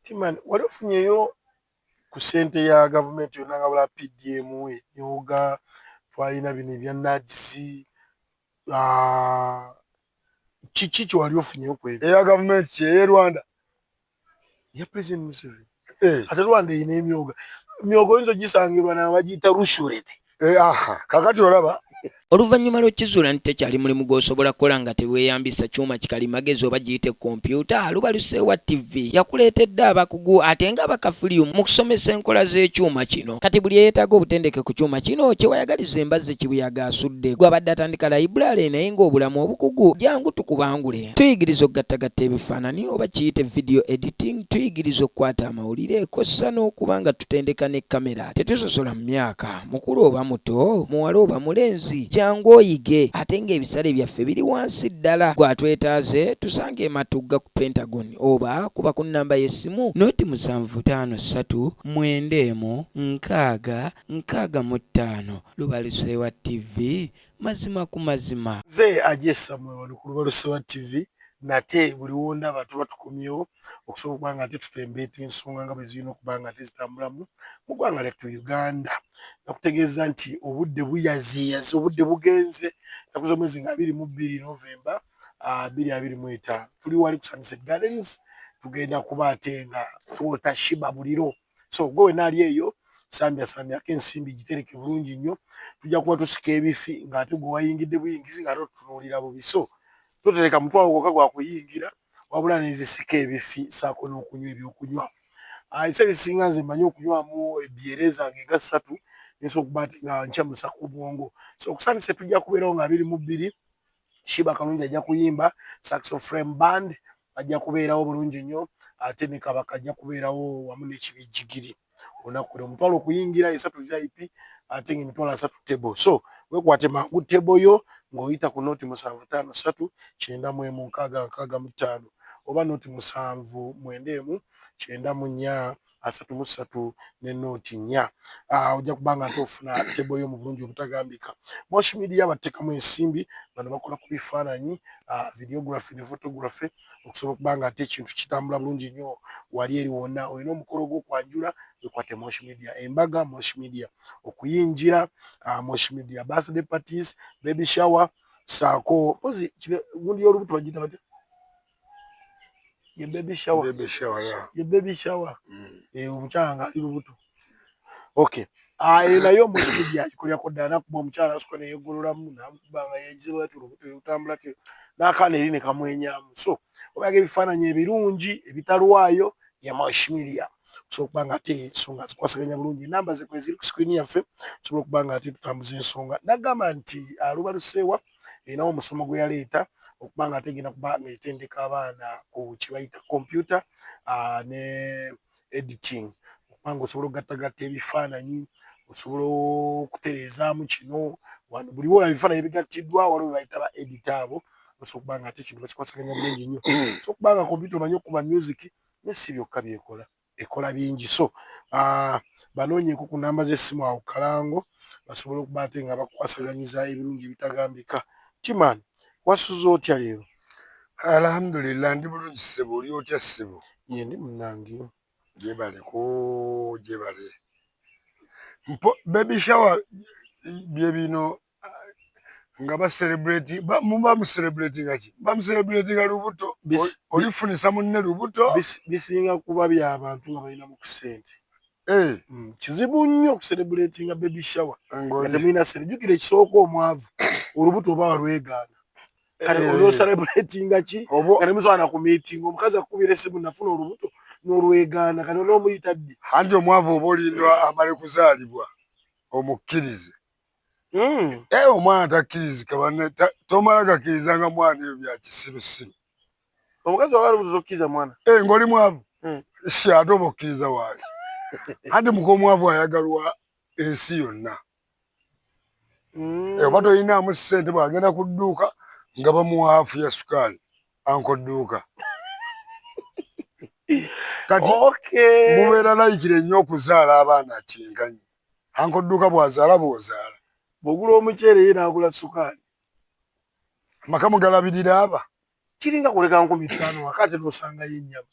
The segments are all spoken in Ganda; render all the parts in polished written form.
Timani wali ofunyeyo ku ssente ya gavumenti yonna nga bula PDM yoga twalina bino ebya NADS kiki kyewali ofunyeyo ku ebyo eya gavumenti ye Rwanda ya President Museveni ate Rwanda erina emyoga oyinza ogisangirwa nabagiyita rushurete kakati olaba Oluvannyuma lw'ekizuula nti tekyali mulimu gw'osobola kukola nga teweeyambisa kyuma kikalimagezi oba giyite kompyuta, Lubaluseewa TV yakuleetedde abakugu ate nga bakafulyu mu kusomesa enkola z'ekyuma kino. Kati buli eyeetaaga obutendeke ku kyuma kino kyewayagaliza embazzi kibuyaga asudde. Gw'abadde atandika layiburale naye ng'obulamu obukugu jangu tukubangule. Tuyigiriza okugattagatta ebifaananyi oba kiyite video editing, tuyigiriza okukwata amawulire kossa n'okuba nga tutendeka ne kamera. Tetusosola mu myaka, mukulu oba muto, muwala oba mulenzi, jangu oyige ate ng'ebisale byaffe biri wansi ddala. Gwatwetaaze tusange ematugga ku Pentagon oba kuba ku nnamba y'essimu noti 753665. Lubaluseewa TV, mazima ku mazima. nze ajessa mwewali ku Lubaluseewa TV nate buli wondaba tuba tukomyewo okusobola okuba nga ate tutembeeta ensonga nga bwe zirina okuba nga ate zitambulamu mu ggwanga lyattu Uganda. Nakutegeeza nti obudde buyaziyazi, obudde bugenze ennaku z'omwezi nga 22 Novemba 2025 tuli wali ku Sunset Gardens tugenda kuba ate nga twota shiba buliro. So gwe wena ali eyo sambyako ensimbi gitereke bulungi nnyo, tujja kuba tusika ebifi ng'ate gwe wayingidde buyingizi ng'ate otutunuulira bubi. So totereka mutwalo gwokka gwa kuyingira wabula nezisika ebifi saako n'okunywa ebyokunywa. Ebisa ebisinga nze mmanyi okunywamu ebyere zange nga 3 nsobola okuba ate nga nkyamusa ku bwongo. So okusanise tujja kubeerawo nga 22 Shiba Kalungi ajja kuyimba, Saxophone Band ajja kubeerawo bulungi nnyo, ate ne Kabaka ajja kubeerawo wamu n'ekibijjigiri. Olunaku lwe omutwalo okuyingira 3 VIP ate ng'emitwalo 3 table. So weekwate mangu table yo ng'oyita ku noti 75391665 oba noti 799433 ne noti 4. Ojja kuba nga ofuna table yo mu bulungi obutagambika. Mosh Media bateekamu ensimbi, bano bakola ku bifaananyi, videography ne photography okusobola okuba nga ate ekintu kitambula bulungi nnyo wali eri wonna. Olina omukolo gw'okwanjula weekwate Mosh Media, embaga Mosh Media, okuyingira Mosh Media, birthday parties, baby shower, saako pozi gundi y'olubuto bagiyita batya? Ye baby shower. Ye baby shower. Omukyala nga ali lubuto. Okay. Nayo Mosh Media agikolerako ddala, nakuba omukyala asukka ne yeegololamu namukuba nga yeegize bw'ati olubuto lutambulako n'akaana eri ne kamwenyamu. So obaga ebifaananyi ebirungi ebitalwayo ya Mosh Media. So okuba nga ate ensonga zikwasaganya bulungi, namba ze kweziri ku screen yaffe tusobola okuba nga ate tutambuza ensonga. Nagamba nti Lubaluseewa erinawo omusomo gwe yaleeta okuba nga ategenda kuba nga etendeka abaana ku kye bayita computer ne editing, okuba nga osobola okugattagatta ebifaananyi, osobola okutereezaamu kino wano buli woolaba ebifaananyi ebigattiddwa waliwo bye bayita ba edita abo, osobola okuba nga ate ekintu bakikwasaganya bulungi nnyo. So okuba nga computer omanyi okuba music ne si byokka byekola, ekola bingi. So banoonyeeko ku nnamba z'essimu awo Kalango basobole okuba ate nga bakukwasaganyiza ebirungi ebitagambika. Timani, wasuze otya leero? Alhamdulillah ndi bulungi ssebo, oli otya ssebo? Ye ndi munnange. Gyebaleko gyebale. Baby shower bye bino nga baselebrate muba muselebratinga ki? Bamuselebratinga lubuto, olifunisa munne lubuto. Bisinga kuba by'abantu nga balina mu kusente. Kizibu nnyo okuselebratinga baby shower nga temulina ssente. Jjukira ekisooka omwavu olubuto oba walwegaana. Kale olw'oselebratinga ki nga temusobola na ku meeting, omukazi akukubira essimu nafuna olubuto n'olwegaana kati onoomuyita ddi? Anti omwavu oba olindwa amale kuzaalibwa omukkirize. Omwana takkirizika banne, tomala gakkirizanga mwana ebyo bya kisirusiru. Omukazi waba olubuto tokkiriza mwana? Ng'oli mwavu ate oba okkiriza waaki. Anti mukomwavu ayagalwa ensi yonna. Oba toyinaamu ssente bw'agenda ku dduuka nga bamuwa hafu ya sukaali anko dduuka. Kati mubeera layikire nnyo okuzaala abaana kyenkanyi. Anko dduuka bw'azaala bw'ozaala. Bw'ogula omuceere ye n'agula sukaali. Amaka mugalabirira aba. Kiringa kuleka 50 wakati n'osangayo ennyama.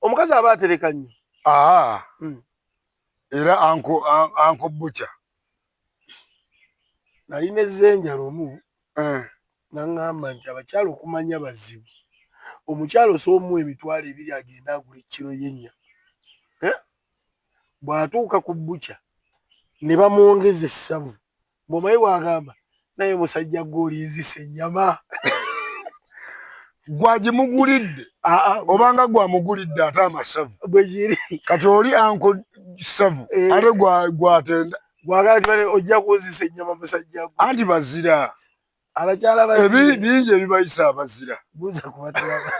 omukazi aba atereka nnyo. Era anko Butcher nalina ezzenjala omu n'aŋŋamba nti abakyala okumanya bazibu. Omukyalo soomuwa emitwalo 2 agenda agula ekkiro y'ennyama. Bw'atuuka ku Butcher ne bamwongeza essavu. Bw'omanyi bw'agamba naye musajja gw'olinzisa ennyama. Gwagimugulidde obanga gwamugulidde ate amasavu bwe kiri kati oli anko savu ate gwatenda gwagala ojja kunzisa ennyama musajja gwe. Anti bazira abakyala bazira bingi ebibayisa abazira. buza kubatulaba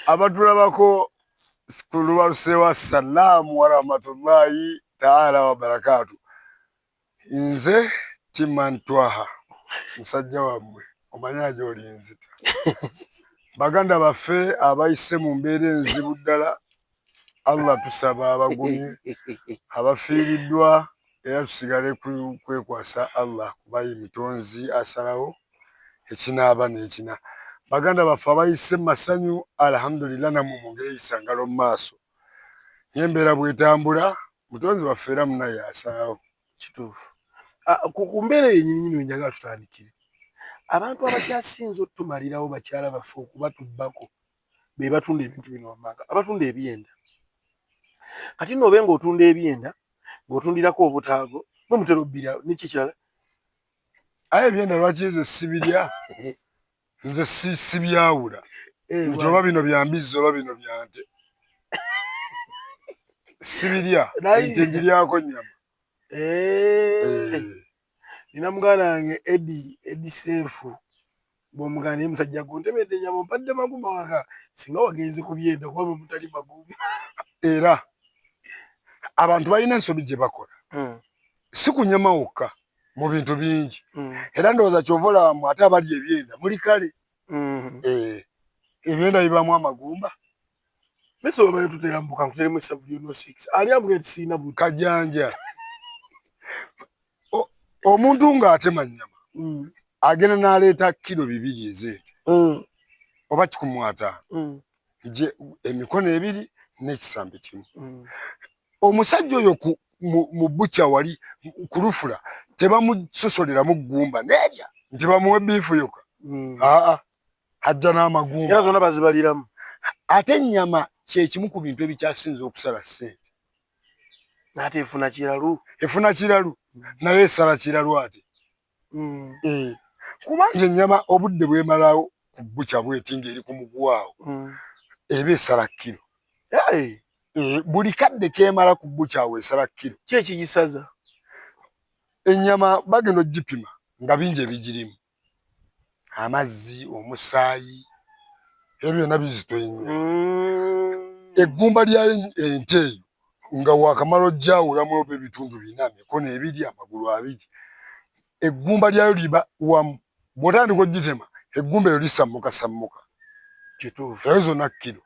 abatulabako kulubalusewa salaamu wa rahmatullahi taala wa barakatu. Nze Timan Twaha musajja wammwe omanya gy'oli nzita. Baganda baffe abayise mu mbeera enzibu ddala, Allah tusaba abagumye abafiiriddwa era tusigale kwekwasa Allah kubayi mitonzi asalawo ekinaaba n'ekina. Baganda baffe abayise mu masanyu alhamdulillah namwe mwongere isangalo mu maaso. N'embeera bw'etambula mutonzi waffe era munaye asalawo. Kituufu. Ku mbeera yennyini njagala tutandikire. Abantu abakyasinze otumalirawo bakyala baffe okubatubbako be batunda ebintu bino wammanga, abatunda ebyenda. Kati nno obenga otunda ebyenda ng'otundirako obutaago mumutera obbira n'eki kirala. Aye ebyenda lwaki nze sibirya? Nze sibyawula nti oba bino byambizzi oba bino byante. Sibirya nti njiryako nnyama. Nina muganda wange Edi Sefu bw'omuganda naye musajja gontemedde ennyama ompadde magumba waka singa wagenze ku byenda kuba bwe mutali magumba. Era abantu balina ensobi gye bakola si ku nnyama wokka mu bintu bingi. Era ndowooza kyova olaba ate abali ebyenda muli kale. Ebyenda bibaamu amagumba. Mese obayo tutera mbuka nkuteremu essavu lyono 6 ani amuga nti siina kajanja. Omuntu ng'atema nnyama agenda n'aleeta kilo 2 ez'ente oba 15 je emikono 2 n'ekisambi kimu. Omusajja oyo mu Butcher wali ku Lufula tebamusosoleramu ggumba nerya nti bamuwe biifu yokka. Ajja n'amagumba era zonna bazibaliramu. Ate ennyama kyekimu ku bintu ebikyasinze okusala ssente. Ate efuna kiralu. Efuna kiralu naye esala kiralu ate. Kubanga ennyama obudde bwemalawo ku Butcher bweti ng'eri ku mugwawo eba esala kilo. Buli kadde keemala ku Butcher awo esala kilo. Ki ekigisaza? Ennyama bagenda ogipima nga bingi ebigirimu. Amazzi, omusaayi, ebyo byonna bizitoye nnyo. Eggumba lya ente eyo nga waakamala ojjawulamu oba ebitundu 4 mikono 2 amagulu 2 eggumba lyayo liba wamu. Bw'otandika ogitema eggumba eyo lisammuka. Kituufu. Eyo zonna kilo.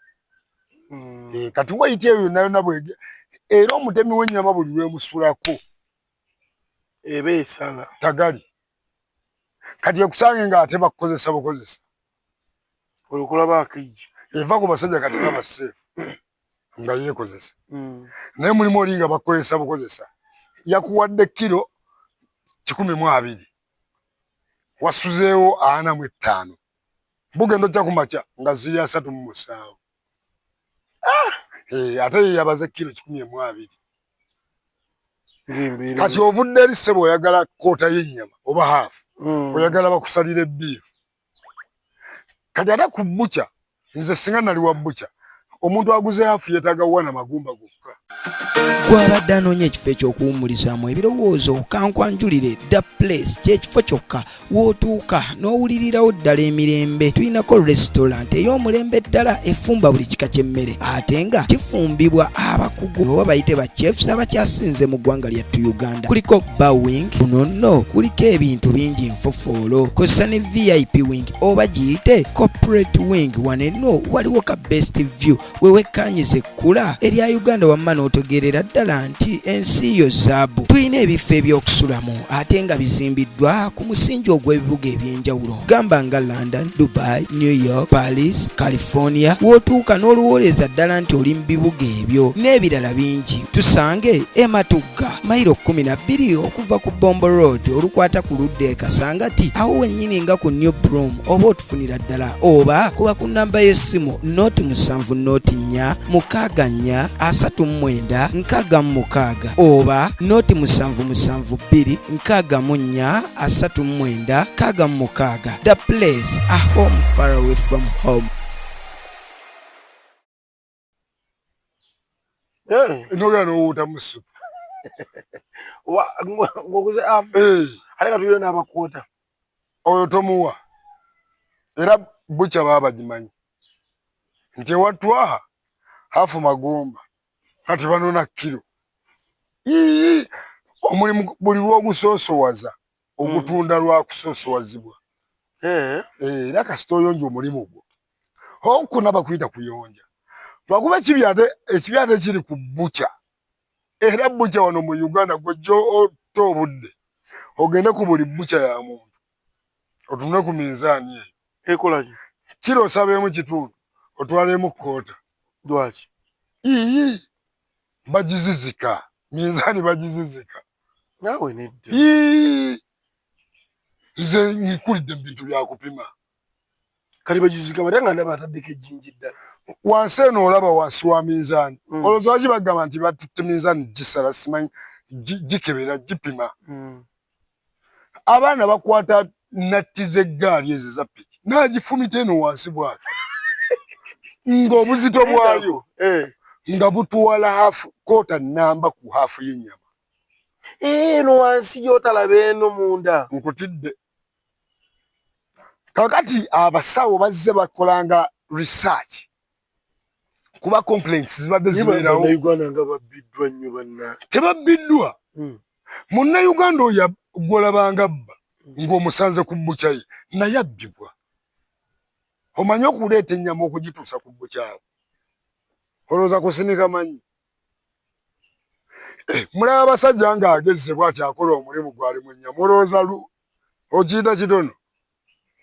Kati wayita eyo yonna yonna bwege era omutemi w'ennyama buli lwemusulako eba esala tagali. Kati ekusange ng'atema kukozesa bukozesa olukulaba akiji eva ku basajja kati nga baseefu nga yeekozesa. Naye mulimu oli nga bakozesa bukozesa yakuwadde kilo 12 wasuzeewo 45 bugenda ojja kumakya nga ziri 37. Ate ye yabaze kilo 12. Kati ovudde eri ssebo oyagala koota y'ennyama oba haafu oyagala bakusalira ebbiifu. Kati ate ku Butcher nze singa nali wa Butcher omuntu aguze haafu yeetaaga wana magumba gokka. Gwabadde anoonya ekifo ekyokuwummulizaamu ebirowoozo kankwanjulire The Place kyekifo kyokka w'otuuka n'owulirirawo ddala emirembe. Tulinako restaurant ey'omulembe ddala efumba buli kika ky'emmere ate nga kifumbibwa abakugu oba bayite ba chefs abakyasinze mu ggwanga lyattu Uganda. Kuliko bar wing kuno nno kuliko ebintu bingi nfofoolo kosa ne VIP wing oba giyite corporate wing. Wano enno waliwo ka best view wewekkaanyiza ekkula erya Uganda wamma n'otegeerera ddala nti ensi yo zaabu. Tulina ebifo eby'okusulamu ate nga bizimbiddwa ku musingi ogw'ebibuga eby'enjawulo gamba nga London, Dubai, New York, Paris, California. W'otuuka n'oluwooleza ddala nti oli mu bibuga ebyo n'ebirala bingi. Tusange Matugga mayiro 12 okuva ku Bombo Road olukwata ku ludda e Kasangati awo wennyini nga ku New Broom, oba otufunira ddala oba kuba ku nnamba y'essimu 07943939 oba 07726439. The place, a home far away from home. Nogano utamusu. Ngokuze afu. Aleka tulio na abakwota. Oyo tomuwa. Era bucha baba jimanyi. Nti watwa hafu magomba. Kati banona kilo. Omulimu buli lw'ogusoosowaza ogutunda lwakusoosoowazibwa. Era kasita oyonja omulimu gwo okuna bakuyita kuyonja lwakuba ekibyate kiri ku bucha. Era bucha wano mu Uganda gwejjo oto obudde ogende ku buli bucha ya muntu otunule ku minzaani eyo ekolaki kiro osabeemu kitundu otwalemu koota. Lwaki? Bagizizika minzaani bagizizika. Nawe nedda. Nze nkulidde ebintu byakupima. Kali bagizizika batanga ndaba ataddeko ejjinji ddala. Wansi eno olaba wansi wa minzaani. Olowooza lwaki bagamba nti batutte minzaani gisala simanyi gikebera gipima. Abaana bakwata natti z'eggaali ezo za piki n'agifumita eno wansi bwatyo ng'obuzito bwayo nga butuwala hafu koota namba ku hafu y'ennyama. No wansi y'otalaba eno munda. Nkutidde. Kakati abasawo bazze bakolanga research kuba complaints zibadde zibeerawo. Bannayuganda nga babbiddwa nnyo banna. Tebabbiddwa. Munnayuganda oyo gw'olabanga bba ng'omusanze ku bucha ye naye abbibwa. Omanyi okuleeta ennyama okugituusa ku buchawo. Olowooza kusinika manyi. Mulaba abasajja ng'agezze bw'ati akola omulimu gwalimu ennyama. Olowooza okiyita kitono.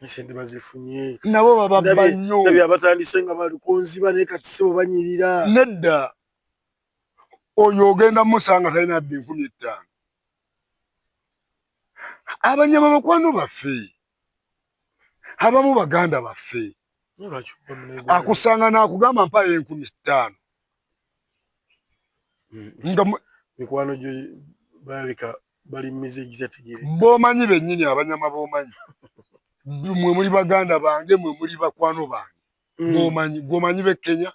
Esente bazifunye. Nabo bababba nnyo. Ndabye abatandise nga bali ku nziba naye kati si bo banyirira. Nedda. Oyo ogenda musanga talina bbiri 15. Abanyama bakwano baffe. Abamu baganda baffe. Akusanga n'akugamba mpa 15,000. Mikwano gyo balabika bali mmize gitategere. B'omanyi bennyini abanyama b'omanyi. Mwe muli baganda bange mwe muli bakwano bange. Gw'omanyi b'e Kenya.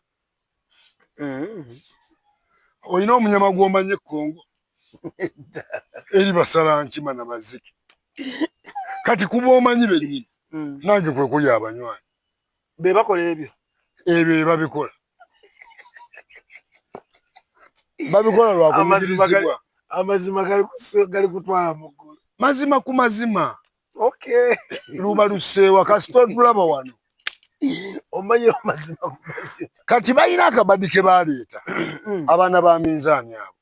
Olina omunyama gw'omanyi e Congo. Eri basalankima na maziki. Kati kuba omanyi bennyini. Nange kwe kuli abanywanyi. Be bakola ebyo. Ebyo babikola. Babikola lwakumirizibwa. Amazima gali kutwala muggulu. Mazima ku mazima. Okay. Luba luseewa kasito tulaba wano. Omanyi amazima ku mazima. Kati balina akabadi ke baleeta. Abaana ba minzaani abo.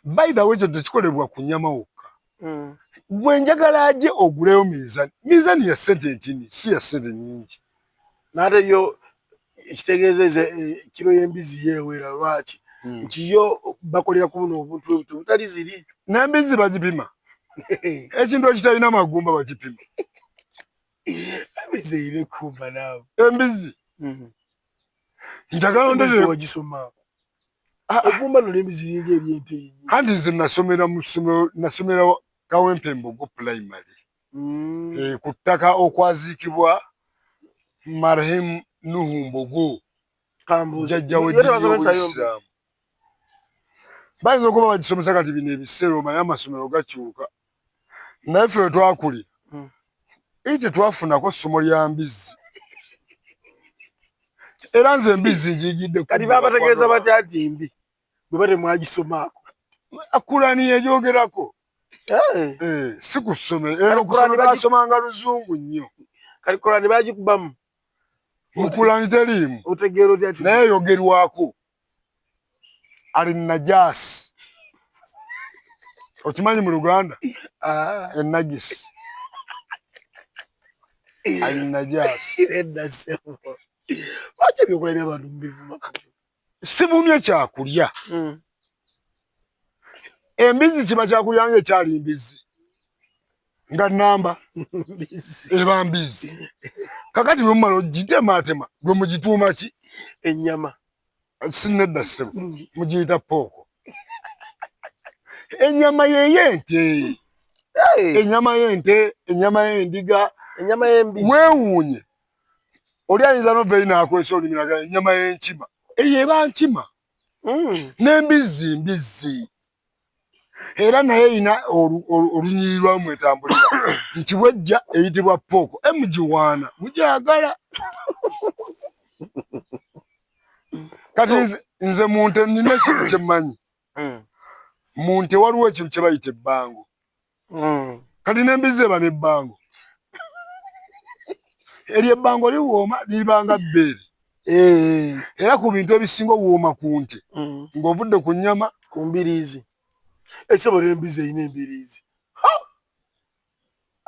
By the way, tekikolebwa ku nnyama wokka. Bwe njagala ajje oguleyo minzaani. Minzaani ya ssente ntini, si ya ssente nnyingi. N'ate yo ekitegeezeza kiro y'embizi yeewera lwaki. Nti yo bakolera ku buno obuntu butali ziri. N'embizi bagipima. Ekintu ekitalina magumba bakipima. Embizi eyina kumba naawe. Embizi. Njagala ondeze wagisoma. Egumba no n'embizi yingi eby'ente. Anti nze nasomera Kawempe-Mbogo primary. Ku ttaka okwaziikibwa Marehemu Nuhu Mbogo. Jjajja w'Obuyisiraamu. Bayinza okuba bagisomesa kati bino ebiseera omanyi amasomero gakyuka. Naye ffe twakulira. Tetwafunako ssomo lya mbizi. Era nze embizi njigidde. Kati babategeeza batya nti mbi bwe batemwagisomaako. Kurani yegyogerako. Si ku ssomero. Era okusoma basomanga Luzungu nnyo. Kati Kurani bagikubamu. mukulani teriimu otegeera otya naye yogerwako ali najasi okimanyi mu Luganda enagisi ali najasi eddasebo lwaki ebyokulya by'abantu mubivuma sibumye kyakulya embizi kiba kyakulya nga ekyali mbizi nga namba eba mbizi kakati bwe mumala ogitematema gwe mugituuma ki ennyama sinedda ssebo mugiyita pooko ennyama yeyente ennyama y'ente ennyama y'endiga ennyama y'embizi weewuunye oli ayinza noveeyi naakwesa olimiraga ennyama y'enkima eyo eba nkima n'embizi mbizi era naye erina olunyiriri lwamu mwetambulira nti bwejja eyitibwa pooko mugiwaana mugyagala kati nze munte nina ekintu kyemmanyi munte waliwo ekintu kye bayita ebbango kati n'embizi eba n'ebbango eryo ebbango liwooma libanga bbeere era ku bintu ebisinga owooma ku nte ng'ovudde ku nnyama ku mbiriizi ekisobola embizi erina embiriizi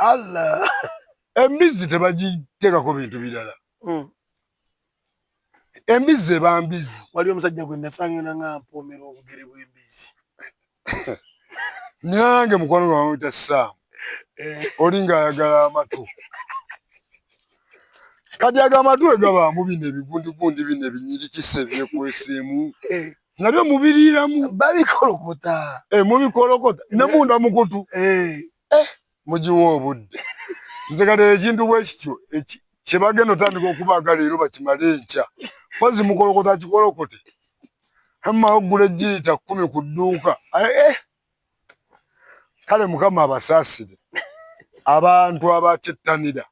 allah embizi tebagiteekako bintu birala embizi eba mbizi waliwo omusajja gwe nasangana nga mpoomera obugere bw'embizi nina nange mukwano gwe bamuyita Saamu oli ng'ayagala amatu kati aga amatu we gabaamu bino ebigundigundi bino ebinyirikisa ebyekweseemu nabyo mubiriiramu babikolokota mubikolokota ne munda mukutu mugiwa obudde nze kati ekintu bwe kityo kye bagenda otandika okubaaga leero bakimale enkya mpozi mukolokota kikolokote ammawe oggula ejjirita 10 ku dduuka kale Mukama abasaasire abantu abatettanira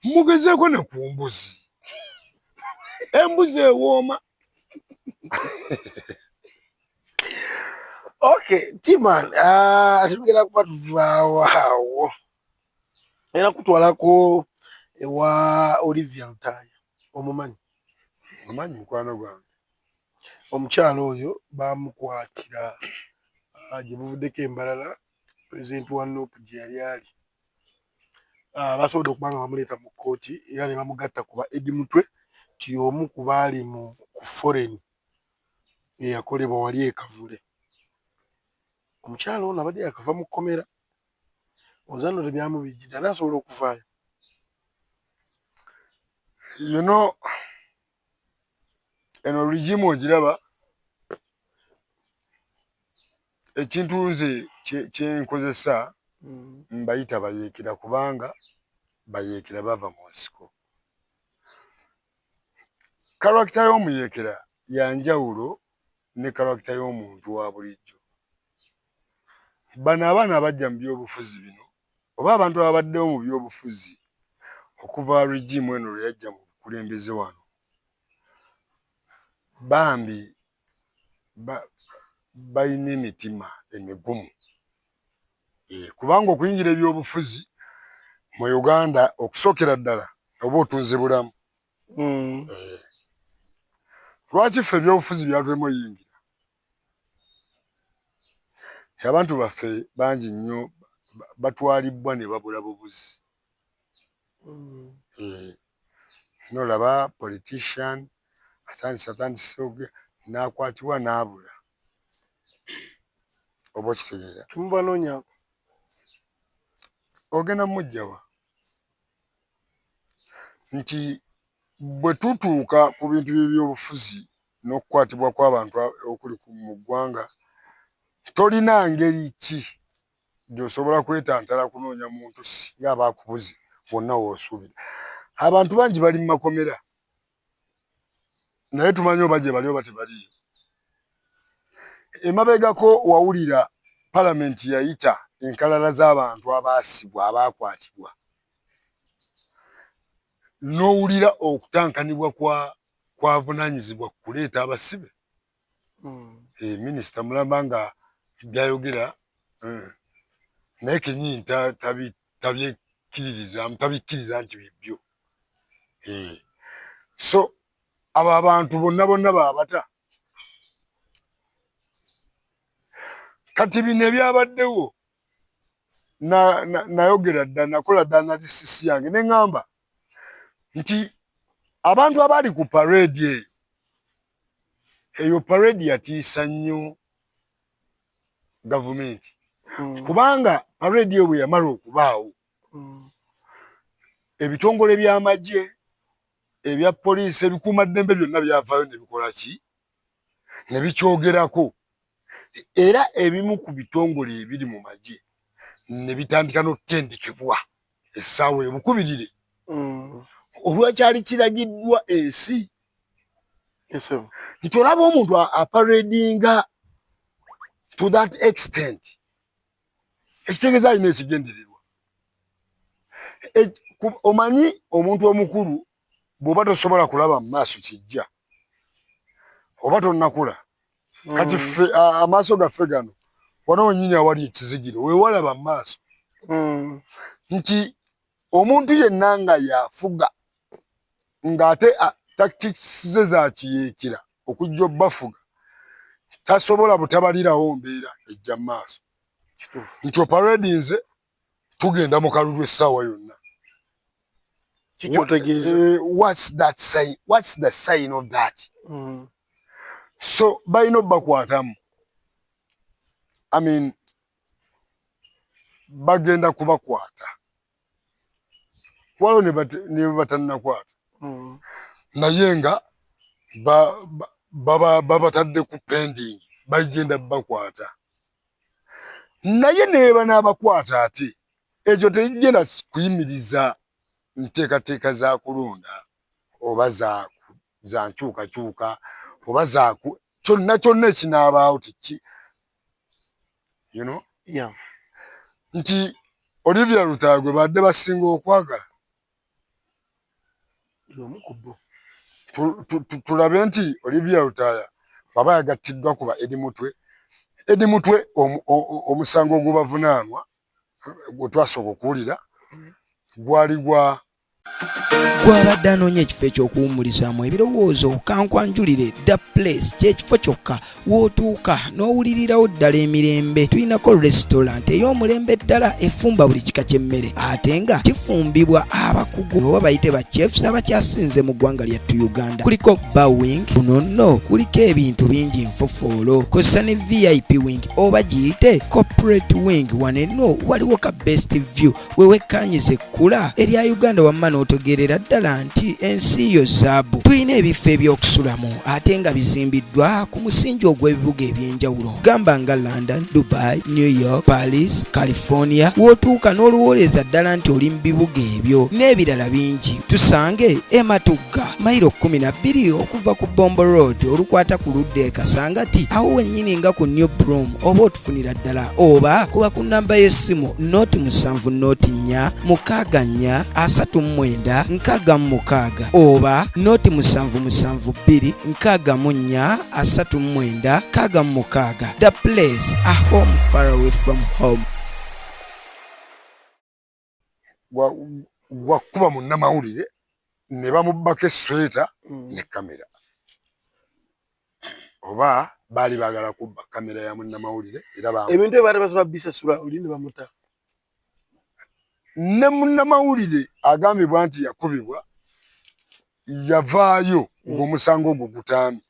mugezeeko ne ku mbuzi embuzi ewooma okay timan tugenda kuba tuvaawo awo era kutwalako ewa Olivia Lutaaya omumanyi mukwano gwange omukyalo oyo bamukwatira gye buvuddeko embalala pulezidenti wa Nuupu gye yali ali basobodde okuba nga bamuleeta mu kkooti era ne bamugatta kuba Eddie Mutwe ti omu ku baali ku foreign eyakolebwa wali e Kavule omukyalo ono abadde yakava mu kkomera ozanno tebyamubijjidde ani asobola okuvaayo eno rigimu ogiraba ekintu nze kyenkozesa mbayita bayeekera kubanga bayeekera bava mu nsiko kalakita y'omuyeekera yanjawulo ne kalakita y'omuntu wa bulijjo bano abaana abajja mu byobufuzi bino oba abantu ababaddewo mu byobufuzi okuva rigimu eno lwe yajja mu bukulembeze wano bambi balina emitima emigumu kubanga okuyingira ebyobufuzi mu Uganda okusookera ddala oba otunze bulamu lwaki ffe ebyobufuzi byatulemu oyingira abantu baffe bangi nnyo batwalibbwa ne babula bubuzi nolaba politician atandise n'akwatibwa n'abula oba okitegeera kimubanoonyako ogenda mujjawa nti bwe tutuuka ku bintu by'ebyobufuzi n'okukwatibwa kw'abantu okuli mu ggwanga tolina ngeri ki gy'osobola kwetantala kunoonya muntu singa abaakubuze bonna w'osuubira abantu bangi bali mu makomera naye tumanyi oba gye bali oba tebaliyo emabegako wawulira palamenti yayita enkalala z'abantu abaasibwa abaakwatibwa n'owulira okutankanibwa kwavunaanyizibwa kuleeta abasibe minisita mulamba nga byayogera naye kenyini tabikkiriza nti bibyo So abo abantu bonna baabata kati bino ebyabaddewo nayogera dda nakola dda analysis yange ne ŋŋamba nti abantu abali ku parade eyo parade yatiisa nnyo gavumenti kubanga parade eyo bwe yamala okubaawo ebitongole by'amagye ebya poliisi ebikuumaddembe byonna byavaayo ne bikola ki ne bikyogerako era ebimu ku bitongole ebiri mu magye ne bitandika n'okutendekebwa essaawa ebukubirire olwakyali kiragiddwa ensi nti olaba omuntu aparadinga to that extent ekitegeeza alina ekigendererwa omanyi omuntu omukulu bw'oba tosobola kulaba mu maaso kijja oba tonnakula kati ffe amaaso gaffe gano wano wennyini awali ekizigiro weewalaba mu maaso nti omuntu yenna nga yafuga ng'ate tactics ze zakiyeekera okujja obbafuga tasobola butabalirawo mbeera ejja mu maaso nti oparadi nze tugenda mu kalulu essaawa yonna what's the sign of that so balina obbakwatamu I mean bagenda kubakwata waliwo ne batannakwata naye nga babatadde ku pending bagenda bakwata naye neeba n'abakwata ate ekyo tegenda kuyimiriza nteekateeka za kulonda oba za nkyukakyuka oba kyonna ekinaabaawo you know nti Olivia Lutaaya gwe badde basinga okwagala tulabe nti Olivia Lutaaya baba yagattiddwa kuba Edi Mutwe omusango ogubavunaanwa gwe twasooka okuwulira gwali gwabadde anoonya ekifo ekyokuwummulizaamu ebirowoozo kankwanjulire The Place kyekifo kyokka w'otuuka n'owulirirawo ddala emirembe. Tulinako restaurant ey'omulembe ddala efumba buli kika ky'emmere ate nga kifumbibwa abakugu oba bayite ba chefs abakyasinze mu ggwanga lyattu Uganda. Kuliko bar wing, kuno nno kuliko ebintu bingi nfofoolo, kosa ne VIP wing oba giyite corporate wing. Wano enno waliwo ka best view wewekkaanyiza ekkula erya Uganda wamma n'otogerera ddala nti ensi yo zaabu. Tulina ebifo ebyokusulamu ate nga bizimbiddwa ku musingi ogw'ebibuga ebyenjawulo gamba nga London, Dubai, New York, Paris, California. W'otuuka n'oluwooleza ddala nti oli mu bibuga ebyo n'ebirala bingi. Tusange Matugga mayiro 12 okuva ku Bombo Road olukwata ku ludda e Kasangati awo wennyini nga ku New Broom, oba otufunira ddala oba kuba ku nnamba y'essimu noti 7 noti 4 6 4 39 oba noti 772 64 39 The Place, a home far away from home. Wakuba munnamawulire ne bamubbako esweta ne kamera oba baali baagala kubba kamera ya munnamawulire era ebintu ebaali basaba bisasula oli ne bamuta ne munnamawulire agambibwa nti yakubibwa yavaayo ng'omusango ogwo gutaamye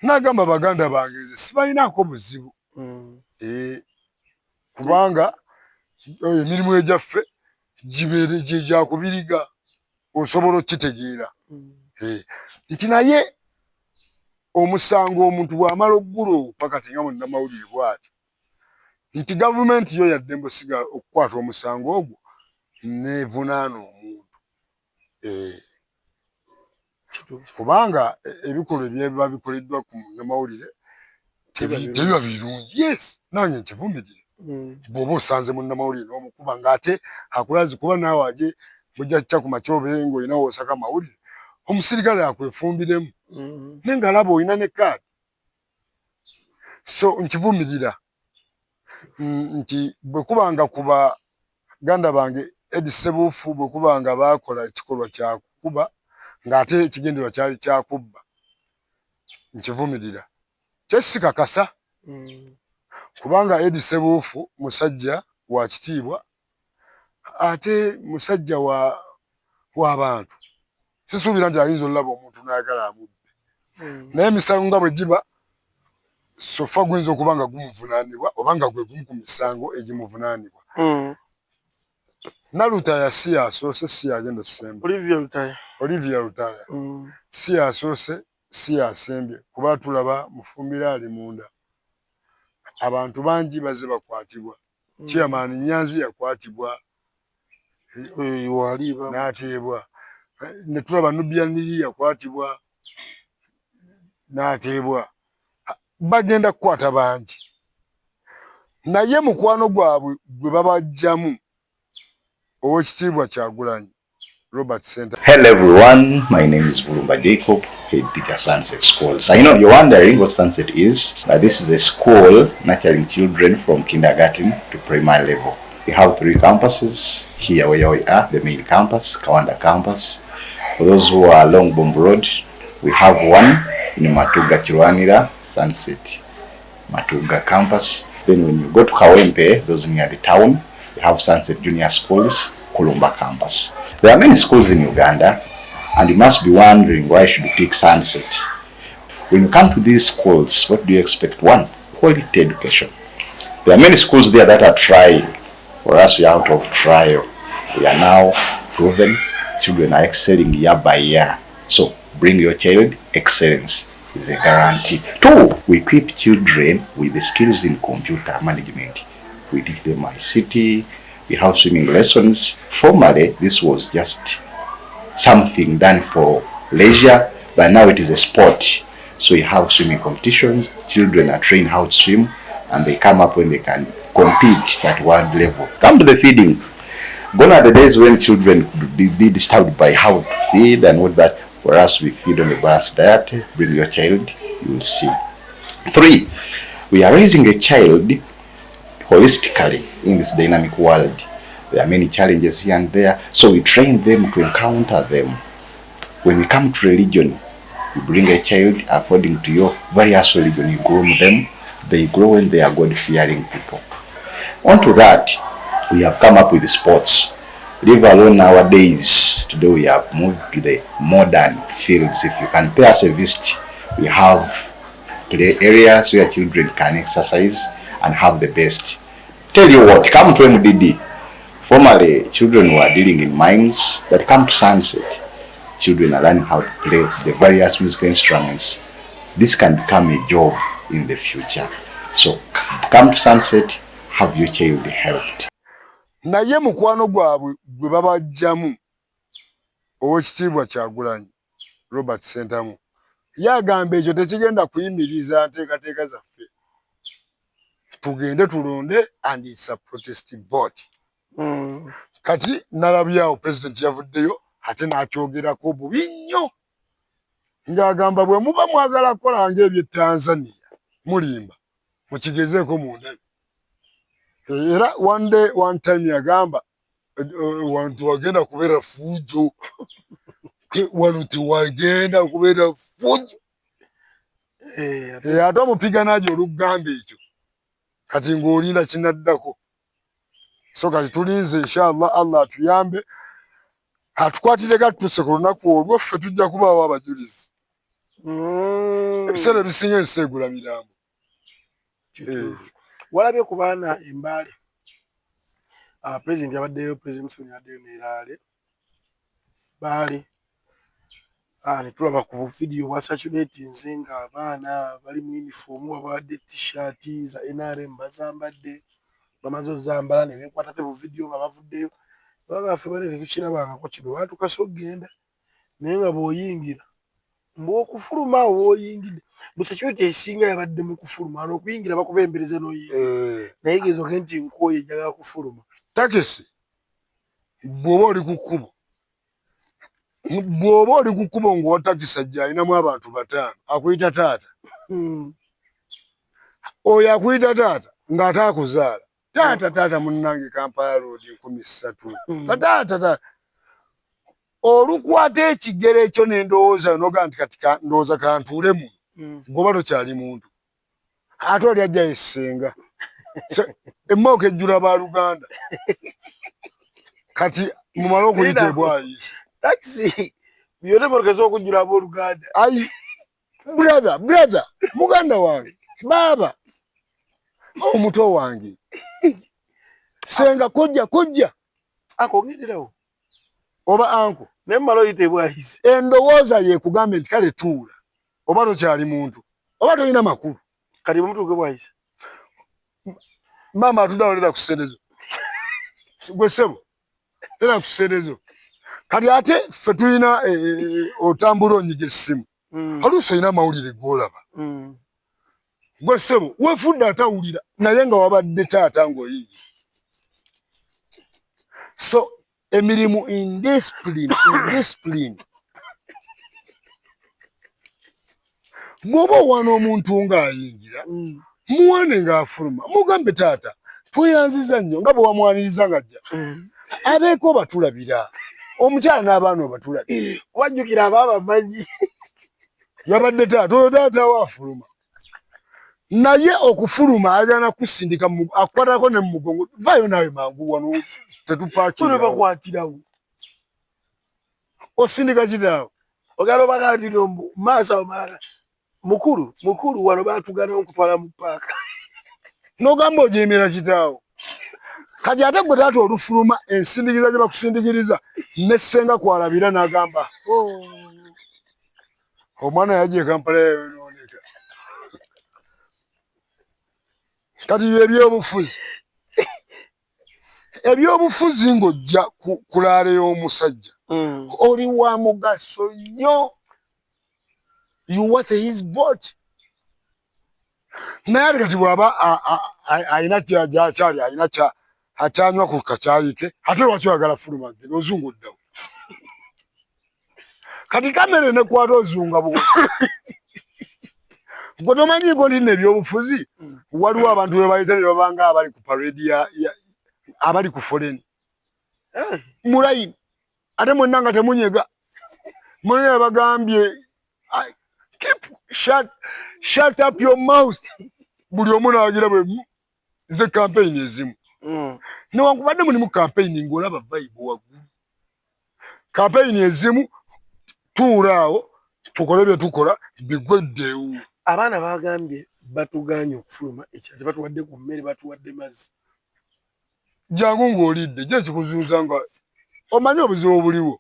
n'agamba baganda bange nze sibalinaako buzibu kubanga emirimu egyaffe gibeere gyakubiriga osobola okitegeera nti naye omusango omuntu bw'amala ogguloowo pakati nga munnamawulire bw'ati nti gavumenti yo yadde mbusiga okukwata omusango ogwo neevunaana omuntu kubanga ebikolwa ebyeba bikoleddwa ku munnamawulire tebiba birungi. Yes, nange nkivumirire bw'oba osanze munnamawulire n'omukuba ng'ate akulazi kuba naawe aje mujja kya ku makya obe ng'olina w'osaka amawulire omusirikale akwefumbiremu naye ng'alaba olina ne kaadi. So nkivumirira nti bwe kubanga ku baganda bange Edi Ssebuufu bwe kubanga baakola ekikolwa kya kukuba ng'ate ekigendererwa kyali kyakubba nkivumirira kyesikakasa kubanga Edi Ssebuufu musajja wa kitiibwa ate musajja w'abantu sisuubira nti ayinza olaba omuntu n'ayagala amubbe naye emisango nga bwe giba sofa guyinza okuba nga gumuvunaanibwa oba nga gwe gumu ku misango egimuvunaanibwa. Nalutaya si yasoose si yagenda Sembe. Olivia Lutaya si yasoose si yasembye kuba tulaba Mufumbira ali munda. Abantu bangi baze bakwatibwa. Chairman Nyanzi yakwatibwa n'ateebwa. Ne tulaba Nubia Nili yakwatibwa n'ateebwa. Bagenda kukwata bangi. Naye mukwano gwabwe gwe babajjamu Owekitiibwa Kyagulanyi Robert Center. Hello everyone, my name is Bulumba Jacob, head teacher Sunset Schools. I know you're wondering what Sunset is. This is a school nurturing children from kindergarten to primary level. We have 3 campuses here where we are, the main campus, Kawanda campus. For those who are along Bomb Road, we have one in Matuga Kirwanira, Sunset Matuga campus. Then when you go to Kawempe, those near the town, we have Sunset Junior Schools, Kulumba campus. There are many schools in Uganda, and you must be wondering why should you pick Sunset. When you come to these schools, what do you expect? 1, quality education. There are many schools there that are trying. For us, we are out of trial. We are now proven. Children are excelling year by year. So bring your child. Excellence is a guarantee. 2, we equip children with the skills in computer management. We teach them ICT. We have swimming lessons. Formerly, this was just something done for leisure, but now it is a sport. So you have swimming competitions. Children are trained how to swim, and they come up when they can compete at world level. Come to the feeding. Gone are the days when children could be disturbed by how to feed and what that. For us, we feed on a balanced diet. Bring your child, you will see. 3, we are raising a child holistically in this dynamic world. There are many challenges here and there, so we train them to encounter them. When we come to religion, you bring a child according to your various religion, you groom them, they grow when they are God-fearing people. Onto that, we have come up with sports. Leave alone nowadays, today we have moved to the modern fields. If you can pay us a visit, we have play areas where children can exercise and have the best. Tell you what, come to MDD. Formerly, children were dealing in mines, but come to Sunset. Children are learning how to play the various musical instruments. This can become a job in the future. So come to Sunset, have your child helped. Naye mukwano gwabwe gwe babajjamu Owekitiibwa Kyagulanyi Robert Center yagamba ekyo tekigenda kuyimiriza nteekateeka zaffe. Tugende tulonde and it's a protest vote. Kati nalabyawo president yavuddeyo ate n'akyogerako bubi nnyo ng'agamba bwe muba mwagala kukola ng'eby'e Tanzania mulimba mukigezeeko mu ndabi. Era one time yagamba wantu wagenda kubeera fujo wano tewagenda kubeera fujo. Ate omupiga najo olugamba ekyo kati ng'olinda kinaddako. So kati tulinze inshallah Allah atuyambe atukwatire gatuse ku lunaku olwo ffe tujja kubaawo abajulizi. Ebiseera bisinga ensi egula mirambo. Walabye ku baana Embale president yabaddeyo, president Museveni yabaddeyo n'eraale baali ne tulaba ku video bwa circulatinze nga abaana bali mu uniform babawadde t-shirt za NRM bazambadde bamaze ozambala ne beekwata te mu video nga bavuddeyo bagaffe bane tetukirabangako kino watukase okgenda naye nga bw'oyingira mbw'okufuluma w'oyingidde security esinga yabadde mu kufuluma n'okuyingira bakubembereza n'oyingira naye gezoke nti nkooye njagala kufuluma. Takisi bw'oba oli ku kkubo ng'owa takisi ajja alinamu abantu 5 akuyita taata. Oyo akuyita taata ng'ate akuzaala. Taata munnange Kampala Road 13. Taata olukwata ekigere ekyo n'endowooza noga nti katika ndowooza kantuulemu goba tokyali muntu ate oli ajja yesenga emmooka ejjula baluganda kati mumale okuyita ebwayise taxi byone morokeza okujjula abooluganda ai brother muganda wange baba omuto wange senga kojja akongererawo oba anko naye mmala oyita ebwayise endowooza yekugambe nti kale tuula oba tokyali muntu oba tolina makulu kati mutuuke bwayise maama atudawolera ku sserezo gwe ssebo era ku sserezo kati ate ffe tulina otambula onyiga essimu oluusi olina amawulire g'olaba gwe ssebo weefudde atawulira naye nga wabadde taata ng'oyiiga so emirimu indiscipline bw'oba owaana omuntu ng'ayingira muwane ng'afuluma mugambe taata tweyanziza nnyo nga bwe wamwaniriza ng'ajja abeeko batulabira omukyala n'abaana obatulabira wajjukira abaaba manyi yabadde taata oyo taata waafuluma naye okufuluma agana kusindika akwatako ne mumugongo vayo nawe mangu wano tetupaakira bakwatirawo osindika kitaawe ogalo bakatiro maaso amalala mukulu wano batugana okutwala mu paaka n'ogamba ojeemera kitaawe kati ate gwe taata olufuluma ensindikiza gye bakusindikiriza nessenga kwalabira n'agamba omwana yaje Kampala yayonooneka kati ebyobufuzi ng'ojja kulaala y'omusajja oli wa mugaso nnyo you worth his vote naye kati bw'aba ayina kyakyali ayina akyanywa ku kacaayi ke ate lwaki oyagala fuluma geno ozunga oddawo kati kamere nekwata ozunga bugo gwe tomanyiiko nti ebyobufuzi waliwo abantu be bayita ne babanga abali ku paredi abali ku foleni mulayini ate mwenna nga temunyega mwenna bagambye keep shut up your mouth buli omu naagira bwe ze campaign ezimu newankubadde mulimu campaign ng'olaba vibe waggulu campaign ezimu tuulaawo tukole bye tukola bigweddeewo abaana bagambye batuganye okufuluma ekira tebatuwadde ku mmere batuwadde mazzi jangu ng'olidde gye kikuzuuza nga omanyi obuzibu obuliwo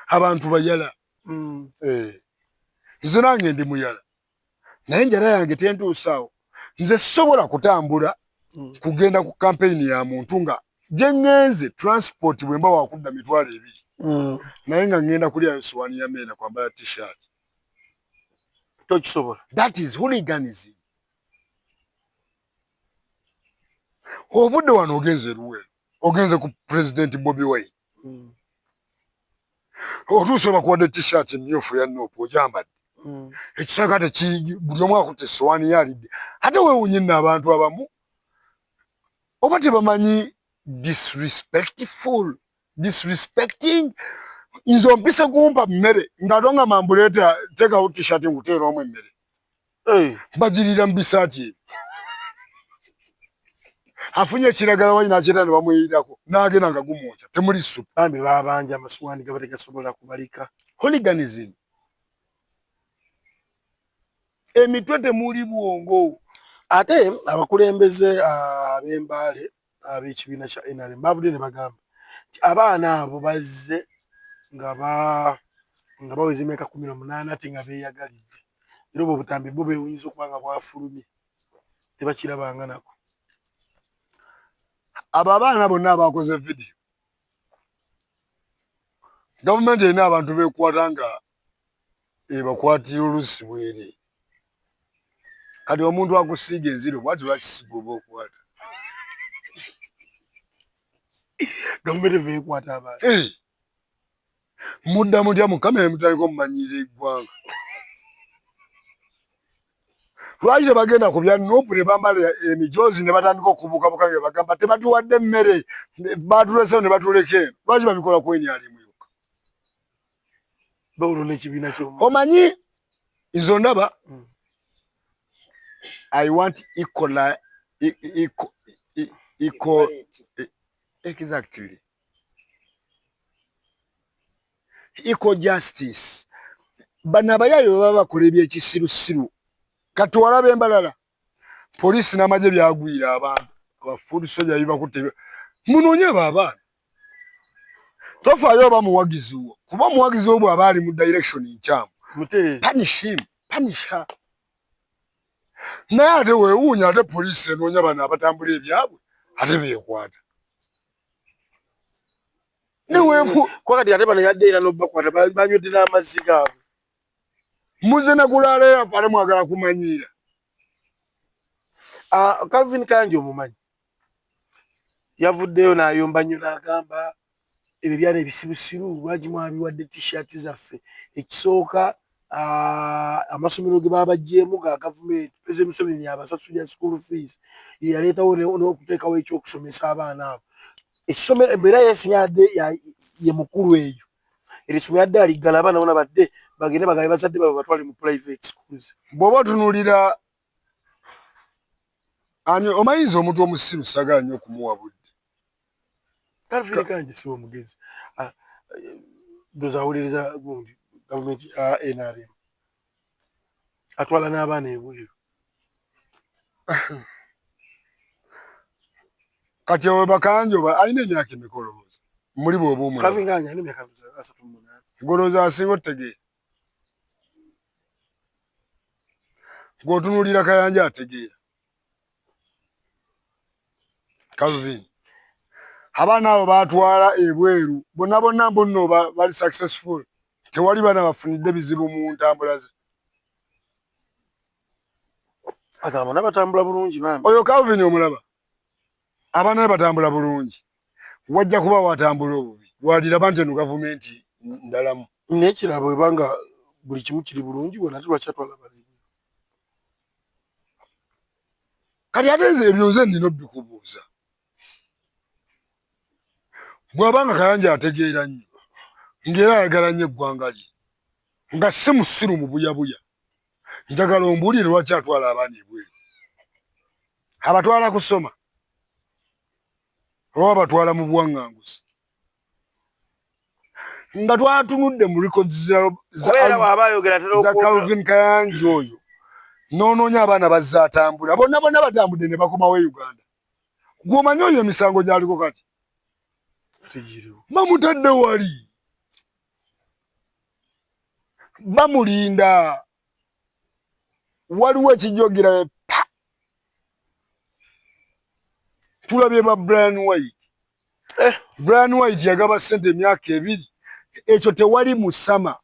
abantu bayala nze nange ndi muyala naye enjala yange tentuusaawo nze sisobola kutambula kugenda ku kampeyini ya muntu nga gye ŋŋenze transport bwe mba wakudda 200 naye nga ŋŋenda kulyayo sowaani ya meena kwambala t-shirt tokisobola that is hooliganism ovudde wano ogenze Luweero ogenze ku President Bobi Wine otuuse bakuwadde t-shirt emmyufu ya Nuupu ojambadde ekisaka buli omu akutte essowaani yalidde ate weewunye nno abantu abamu oba tebamanyi disrespecting nze ompise kumpa mmere ng'atonga mambuleeta teekawo t-shirt nguteera omu emmere bagirira mu bisaati ebyo afunye ekiragala wanyina akyera ne bamuyirirako n'agenda nga gumwokya temuli supu bambi babanja amasuwaani gaba tegasobola kubalika hooliganism emitwe temuli bwongo ate abakulembeze ab'embaale ab'ekibiina kya NRM bavudde ne bagamba nti abaana abo bazze nga baweza emyaka 18 ate nga beeyagalidde era obwo obutambi bwo beewunyiza okuba nga bwafulumye tebakirabanga nako abo abaana bonna abakoze vidiyo gavumenti erina abantu beekwata nga ebakwatira oluusi bwere kati omuntu akusiiga enziro bwati lwakisiga oba okwata gavumenti eva ekwata abantu mudda mutya mukamera mutaliko mumanyira eggwanga lwaki tebagenda ku bya Nuupu ne bambala emijoozi ne batandika okubukabuka nga bagamba tebatuwadde mmere batulesewo ne batuleka eno lwaki babikola ku NRM yokka bawulo n'ekibiina kyo omanyi izo ndaba I want equal exactly equal justice. Bano abayayo baba bakola ebyekisirusiru kati walaba embalala poliisi n'amagye byagwira abantu abafuudu soja bibakutte munoonye baabaana tofaayo oba muwagizi wo kuba omuwagizi wo bw'aba ali mu direction nkyamu panisha naye ate weewuunya ate poliisi enoonya bano abatambula ebyabwe ate beekwata kwakati ate bano yadde era n'obakwata banywedde n'amazzi gaabwe muze nakulaalayo apale mwagala kumanyiira. Calvin Kayanja omumanyi yavuddeyo n'ayomba nnyo n'agamba ebyo byali ebisirusiru lwaki mwabiwadde t-shirt zaffe. Ekisooka amasomero ge baabaggyemu ga gavumenti President Museveni abasasulira school fees yaleetawo n'okuteekawo ekyokusomesa abaana abo. Essomero embeera yeesinyadde ye mukulu eyo erisomero yadde aliggala abaana bona badde bagende bagabe bazadde babo batwale mu private schools. Bw'oba otunuulira ani omayinza omuntu omusiru sagala nnyo okumuwa budde. Calvin Kayanja si omugezi dozawuliriza gundi gavumenti ya NRM atwala n'abaana ebweru. Kati owe Bakanjoba alina emyaka emikoloboza muli bw'oba omulaba. Calvin Kayanja alina emyaka 38. Golooza asinga otegeera. Ng'otunuulira Kayanja ategeera. Calvin abaana abo baatwala ebweru bonna mbonno bali successful tewali baana bafunidde bizibu mu ntambula ze. Agamba n'abatambula bulungi bambi. Oyo Calvin omulaba abaana batambula bulungi wajja kuba watambula obubi waliraba nti eno gavumenti ndalamu n'ekirabo webanga buli kimu kiri bulungi wona ate lwaki atwala bali. Kati ate ebyo nze nnina obikubuuza bw'abanga Kayanja ategeera nnyo ng'era ayagala nnyo eggwanga lye nga si musiru mu buyabuya njagala ombuulire lwaki atwala abaana ebweru. Abatwala kusoma oba batwala mu buwaŋŋanguzi nga twatunudde mu records za Calvin Kayanja oyo n'onoonya abaana bazze atambula bonna batambudde ne bakomawo e Uganda. Gw'omanyi oyo emisango gyaliko kati bamutadde wali bamulinda waliwo ekijogera tulabye ba Brian White. Brian White yagaba ssente emyaka 2 ekyo tewali musama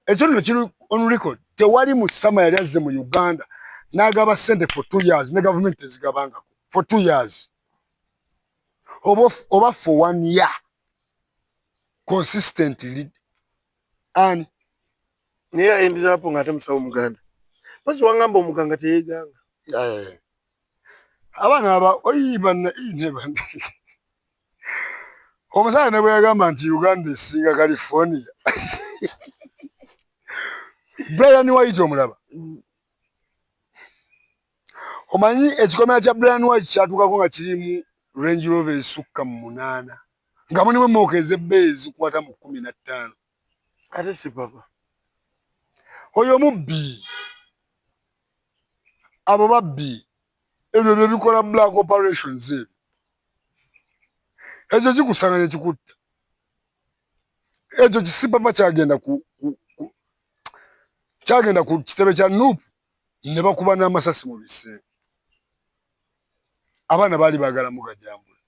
ekyo nno kiri on record tewali musama yali azze mu Uganda n'agaba ssente for 2 years ne gavumenti ezigabangako for 2 years oba for 1 year consistently and niye ayindiza hapo ng'ate musawo muganda basi wangamba omuganga teyeganga abaana aba oyibana omusana ne bwe yagamba nti Uganda esinga California. Brian White omulaba omanyi ekikomera kya Brian White kyatuukako nga kirimu Range Rover esukka mu 8 nga mulimu emmotoka ez'ebbeeyi zikwata mu 15. ate si papa oyo mubbi abo babbi ebyo bye bikola black operations ekyo kikusanga kikutta ekyo kisipapa kyagenda ku kitebe kya Nuupu ne bakuba n'amasasi mu biseera abaana baali baagala mugajambula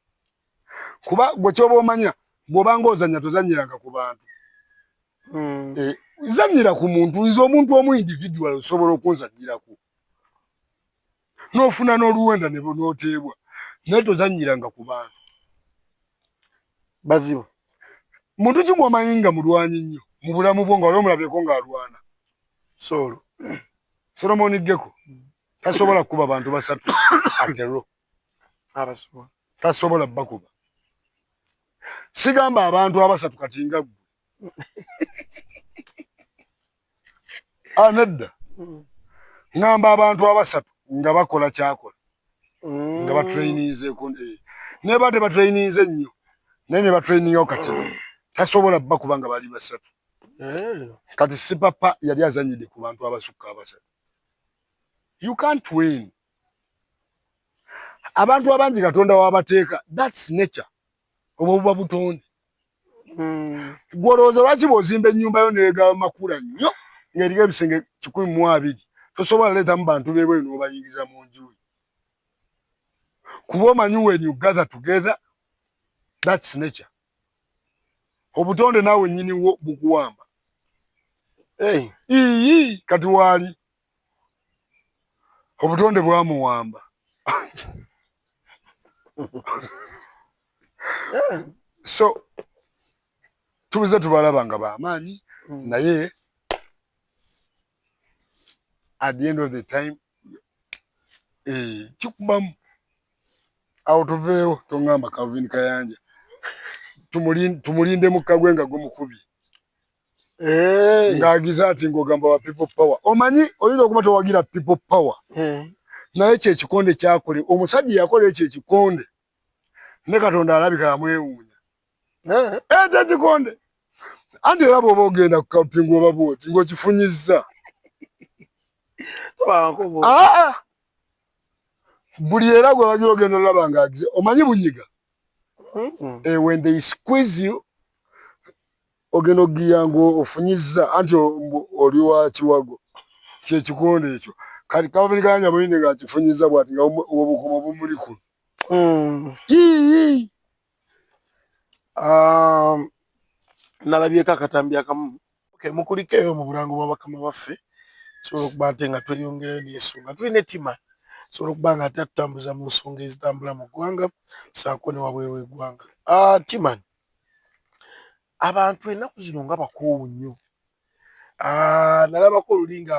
kuba gwe kyoba omanya bw'obanga ozannya tozanyiranga ku bantu zanyira ku muntu nze omuntu omu individual osobola okunzanyirako n'ofuna n'oluwenda ne n'oteebwa naye tozanyiranga ku bantu bazibu. Muntu ki gw'omanyi nga mulwanyi nnyo mu bulamu bwo nga wali omulabyeko ng'alwana Solomon Geko tasobola kuba bantu basatu akero tasobola bakuba sigamba abantu abasatu kati nga gwe nedda ngamba abantu abasatu nga bakola kyakola nga batrainizeeko ne bate batrainize nnyo naye ne batrainingawo kati tasobola bakuba nga bali basatu kati si papa yali azanyidde ku bantu abasukka abasatu. You can't win. Abantu abangi Katonda wabateeka, that's nature. Obo buba butonde. Gwolowooza lwaki bw'ozimba ennyumba yo neegaba makula nnyo ng'eriko ebisenge 120 tosobola leetamu bantu beebwe n'obayingiza mu nju. Kuba omanyi when you gather together, that's nature. Obutonde naawe nnyini wo bukuwamba. Iyi kati waali obutonde bwamuwamba. So tubuze tubalaba nga b'amaanyi naye at the end of the time kikubamu awo tuveewo tongamba Calvin Kayanja tumulinde mu kagwe nga gumukubye ng'agiza ati ng'ogamba wa people power. Omanyi oyinza okuba towagira people power naye kye kikonde kyakole omusajja yakola ekyo ekikonde ne Katonda alabika yamwewuunya ekyo ekikonde anti era bw'oba ogenda ku kapingu oba bwoti ng'okifunyizza buli era gwe wagira ogenda olaba ng'agize omanyi bunyiga when they squeeze you ogenda ogiya ng'ofunyizza anti oli wa kiwago kyekikonde ekyo kati Calvin Kayanja bwine ng'akifunyizza bw'ati nga obukomo bumuli kuno. Nalabyeko akatambi akamu mukulikeyo mu bulango bwa bakama baffe sobola okuba ate nga tweyongerayo n'ensonga tulina ettima sobola okuba nga ate atutambuza mu nsonga ezitambula mu ggwanga saako ne wabweru w'eggwanga. Timan, abantu ennaku zino nga bakoowu nnyo. Nalabako oluli nga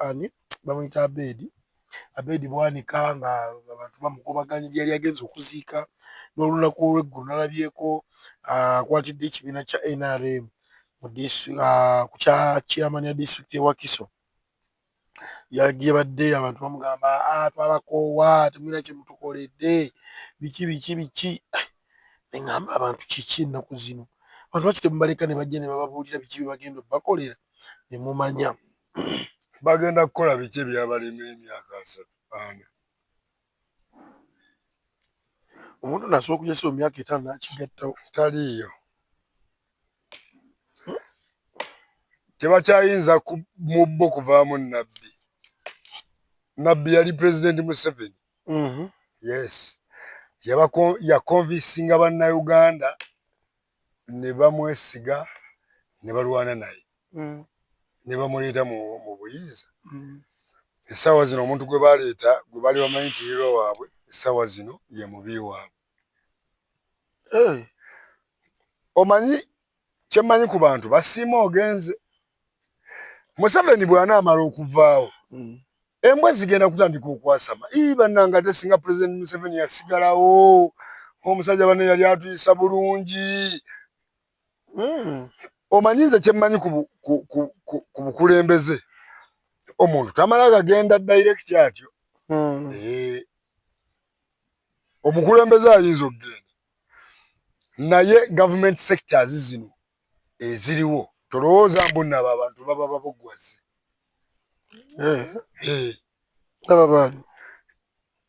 ani bamuyita Abedi bwanika nga abantu bamugobaganya yali agenza okuziika n'olunaku olw'eggulu nalabyeko akwatidde ekibiina kya NRM ku kya chairman ya disitulikiti e Wakiso yagibadde abantu bamugamba twabakoowa temulina kye mutukoledde biki neŋŋamba abantu kiki ennaku zino abantu lwaki temubaleka ne bajja ne bababuulira biki bye bagenda bakolera ne mumanya bagenda kukola biki ebyabalema emyaka 4. omuntu nasobola okujjasa mu myaka 5 n'akigattawo taliiyo tebakyayinza mu bo kuvaamu nabbi yali President Museveni. Yes yakonvinsinga bannayuganda ne bamwesiga ne balwana naye ne bamuleeta mu buyinza. Essaawa zino omuntu gwe baleeta gwe bali bamanyi nti hero waabwe essaawa zino ye mubi waabwe. Omanyi kyemmanyi ku bantu basiima ogenze Museveni bw'anaamala okuvaawo embwa zigenda kutandika okwasama bannanga tesinga President Museveni yasigalawo omusajja banne yali atuyisa bulungi. Omanyi nze kyemmanyi ku bukulembeze omuntu tamala gagenda direct atyo. Omukulembeze ayinza okugenda naye government sectors zino eziriwo tolowooza mbunabo abantu baba babogwaze.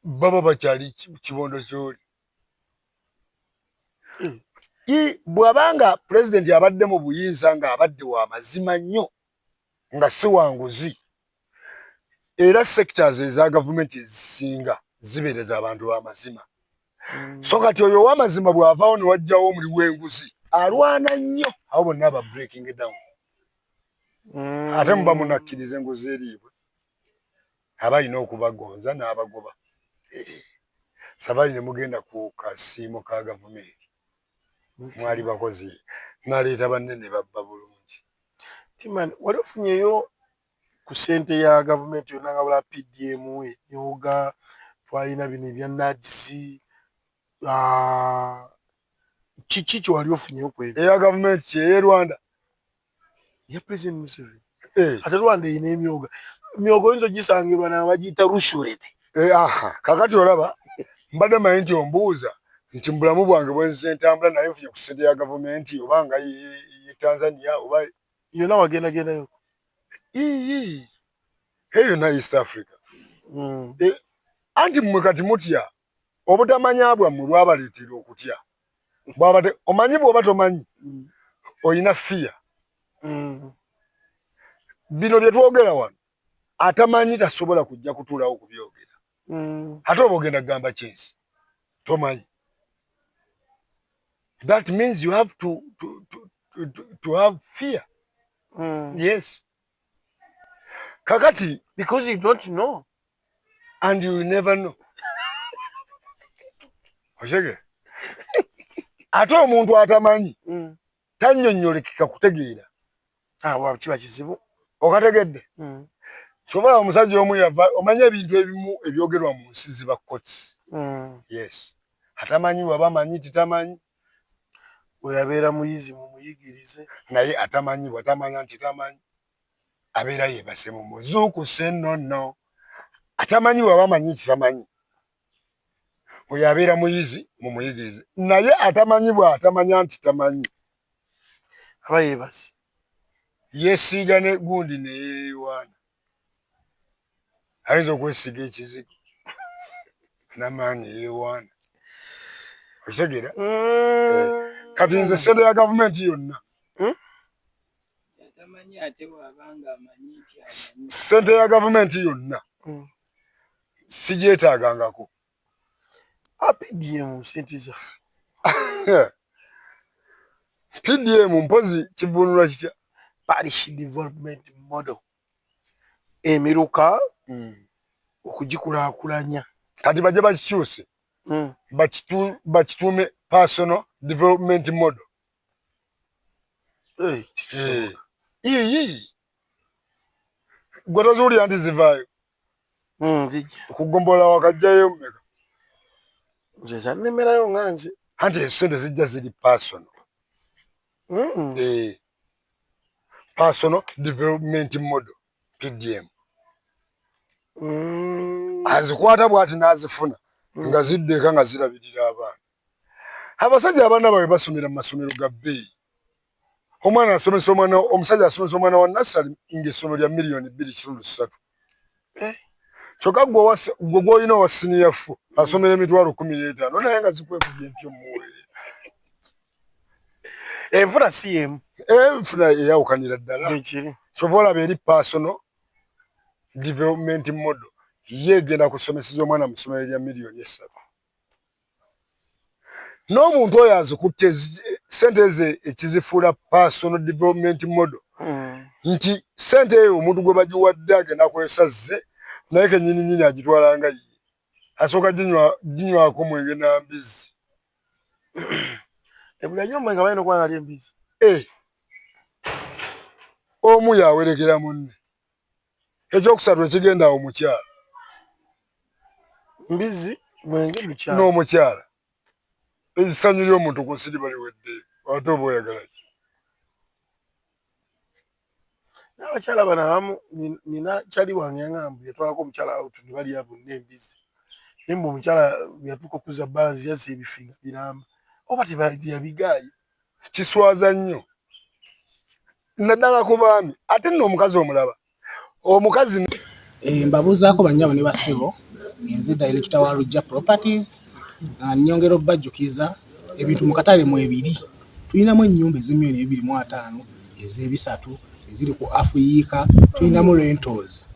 Baba bakyali kibondo kyoli. Bw'abanga president abadde mu buyinza ng'abadde wa mazima nnyo nga si wanguzi era sectors eza government ezisinga zibeereza abantu b'amazima. So kati oyo ow'amazima bw'avaawo ne wajjawo omuli w'enguzi alwana nnyo abo bonna aba breaking down. Ate muba munakkiriza enguzi eriibwe aba alina okubagonza n'abagoba. Sabali ne mugenda ku kasiimo ka gavumenti mwali bakozi naleeta banne ne babba bulungi. Timan, wali ofunyeyo ku ssente ya gavumenti yonna nga bula PDM yoga twalina bino ebya NADS kiki kye wali ofunyeyo ku ebyo? Eya gavumenti ey'e Rwanda ya President Museveni ate Rwanda ine emyoga oyinza gisangirwa n'abagiyita rushurete. Aha kakati olaba mbadde manyi nti ombuuza nti mbulamu bwange bwenze ntambula naye nfunye ku ssente ya gavumenti oba nga ye Tanzania oba yonna wagendagendayo eyo na East Africa. Anti mmwe kati mutya obutamanya bwammwe bwabaleetera okutya. Bwabate omanyi bw'oba tomanyi oyina fear. Bino bye twogera wano atamanyi tasobola kujja kutuulawo kubyogera. Ate oba ogenda kugamba kyensi tomanyi. That means you have to have fear. Yes. Kakati because you don't know and you will never know. Oshege. Ate omuntu atamanyi tannyonnyolekeka kutegeera. Wa kiba kizibu. Okategedde. Kyobala omusajja omu yava omanya ebintu ebimu ebyogerwa mu nsi ziba courts. Yes. Atamanyi waba manyi titamanyi. Oyabeera muyizi mu muyigirize. Naye atamanyi bwatamanya nti tamanyi. Abeera yeebase mu muzuukuse nnono. Atamanyi waba manyi titamanyi. Oyo abeera muyizi mu muyigirize. Naye atamanyi bw'atamanya nti tamanyi. Aba yeebase. Yeesiiga ne gundi ne yeewaana. Ayinza okwesiiga ekizigo n'amaanyi yeewaana. Okitegeera? Kati nze ssente ya gavumenti yonna. Ssente ya gavumenti yonna sigyetaagangako. PDM ssente zaffe. PDM mpozi kivunulwa kitya? Parish Development Model. Emiruka okugikulaakulanya. Kati bajje bakikyuse. Bakituume Personal Development Model. Gwe tozuulira nti zivaayo. Okugombola wakajjayo mmeka. Nze zannemerayo nga nze. Anti esente zijja ziri personal. Personal Development Model PDM. Azikwata bw'ati n'azifuna nga ziddeka nga zirabirira abaana. Abasajja abaana baabwe basomera mu masomero ga bbeeyi. Omwana asomesa omwana omusajja asomesa omwana wa nasali ng'essomero lya $2.3 million. Kyokka gwe gw'olina owa siniya fu asomera $15,000 naye nga zikwekubya empyo muweerera. Enfuna si yemu. Enfuna eyawukanira ddala. Kyova olaba eri Personal Development Model ye egenda kusomeseza omwana mu ssomero lya $1,300,000. N'omuntu oyo azikutte ssente ze ekizifuula Personal Development Model nti ssente eyo omuntu gwe bagiwadde agenda kwesazze naye kennyininyini agitwala nga ye asooka ginywako mwenge na mbizzi. Ebulanywa omwenge balina okuba nga ali embizzi. Omu yawerekera munne. Ekyokusatu ekigenda awo mukyala. Mbizzi mwenge mukyala. N'omukyala. Essanyu ly'omuntu ku nsi libaliwedde. Ate oba oyagala ki? N'abakyala bano abamu nina kyali wange yaŋŋamba yatwalako omukyala awutu ne balya bonna embizzi. Naye mbu omukyala yatuuka okuzza balansi yazza ebifinga biramba. Oba tebyabigaanye. Kiswaza nnyo. Naddala ku baami ate nno omukazi omulaba. Omukazi mbabuuzaako bannyabo ne bassebo nze director wa Lujja Properties. Nnyongera obbajjukiza ebintu mu katale mu ebiri. Tulinamu ennyumba ez'1,250,000 ez'ebisatu eziri ku Afuyiika. Tulinamu rentals.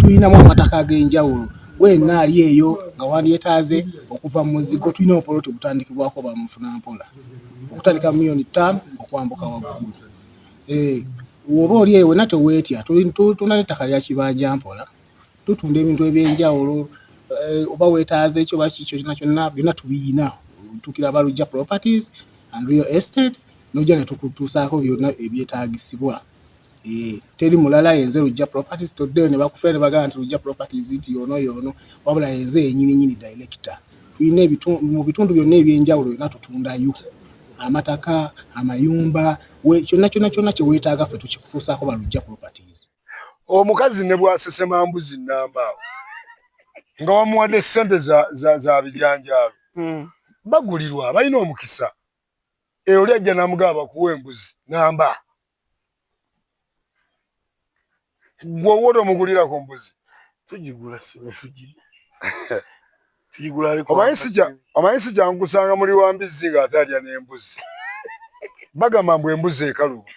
Tulinamu amataka ag'enjawulo. Wenna ali eyo nga wandyetaaze okuva mu muzigo tulina opoloti obutandikibwako bamufunampola. Okutandika $5,000,000 okwambuka waggulu. Woba oli eyo wenna teweetya. Tulina n'ettaka lya kibanja mpola. Tutunda ebintu eby'enjawulo. Oba weetaaze ekyo bakikyo kyonna byonna tubiyina. Tukira aba Lujja Properties and Real Estate n'ojja ne tukutuusaako byonna ebyetaagisibwa. Teri mulala yenze Lujja Properties toddeyo ne bakufera ne bagamba nti Lujja Properties nti yoono wabula yenze yennyini director. Tulina mu bitundu byonna eby'enjawulo byonna tutundayo. amataka, amayumba, kyonna kye weetaaga ffe tukifuusaako Balujja Properties. Omukazi ne bw'asesema mbuzi nnamba nga wamuwadde ssente za bijanjaalo bagulirwa balina omukisa. Oli ajja n'amugamba kuwa embuzi namba gwe omugulirako mbuzi tugigula tugiri omanyi si kyangu kusanga muli wa mbizzi ng'atalya n'embuzi. Bagamba mbu embuzi ekaluba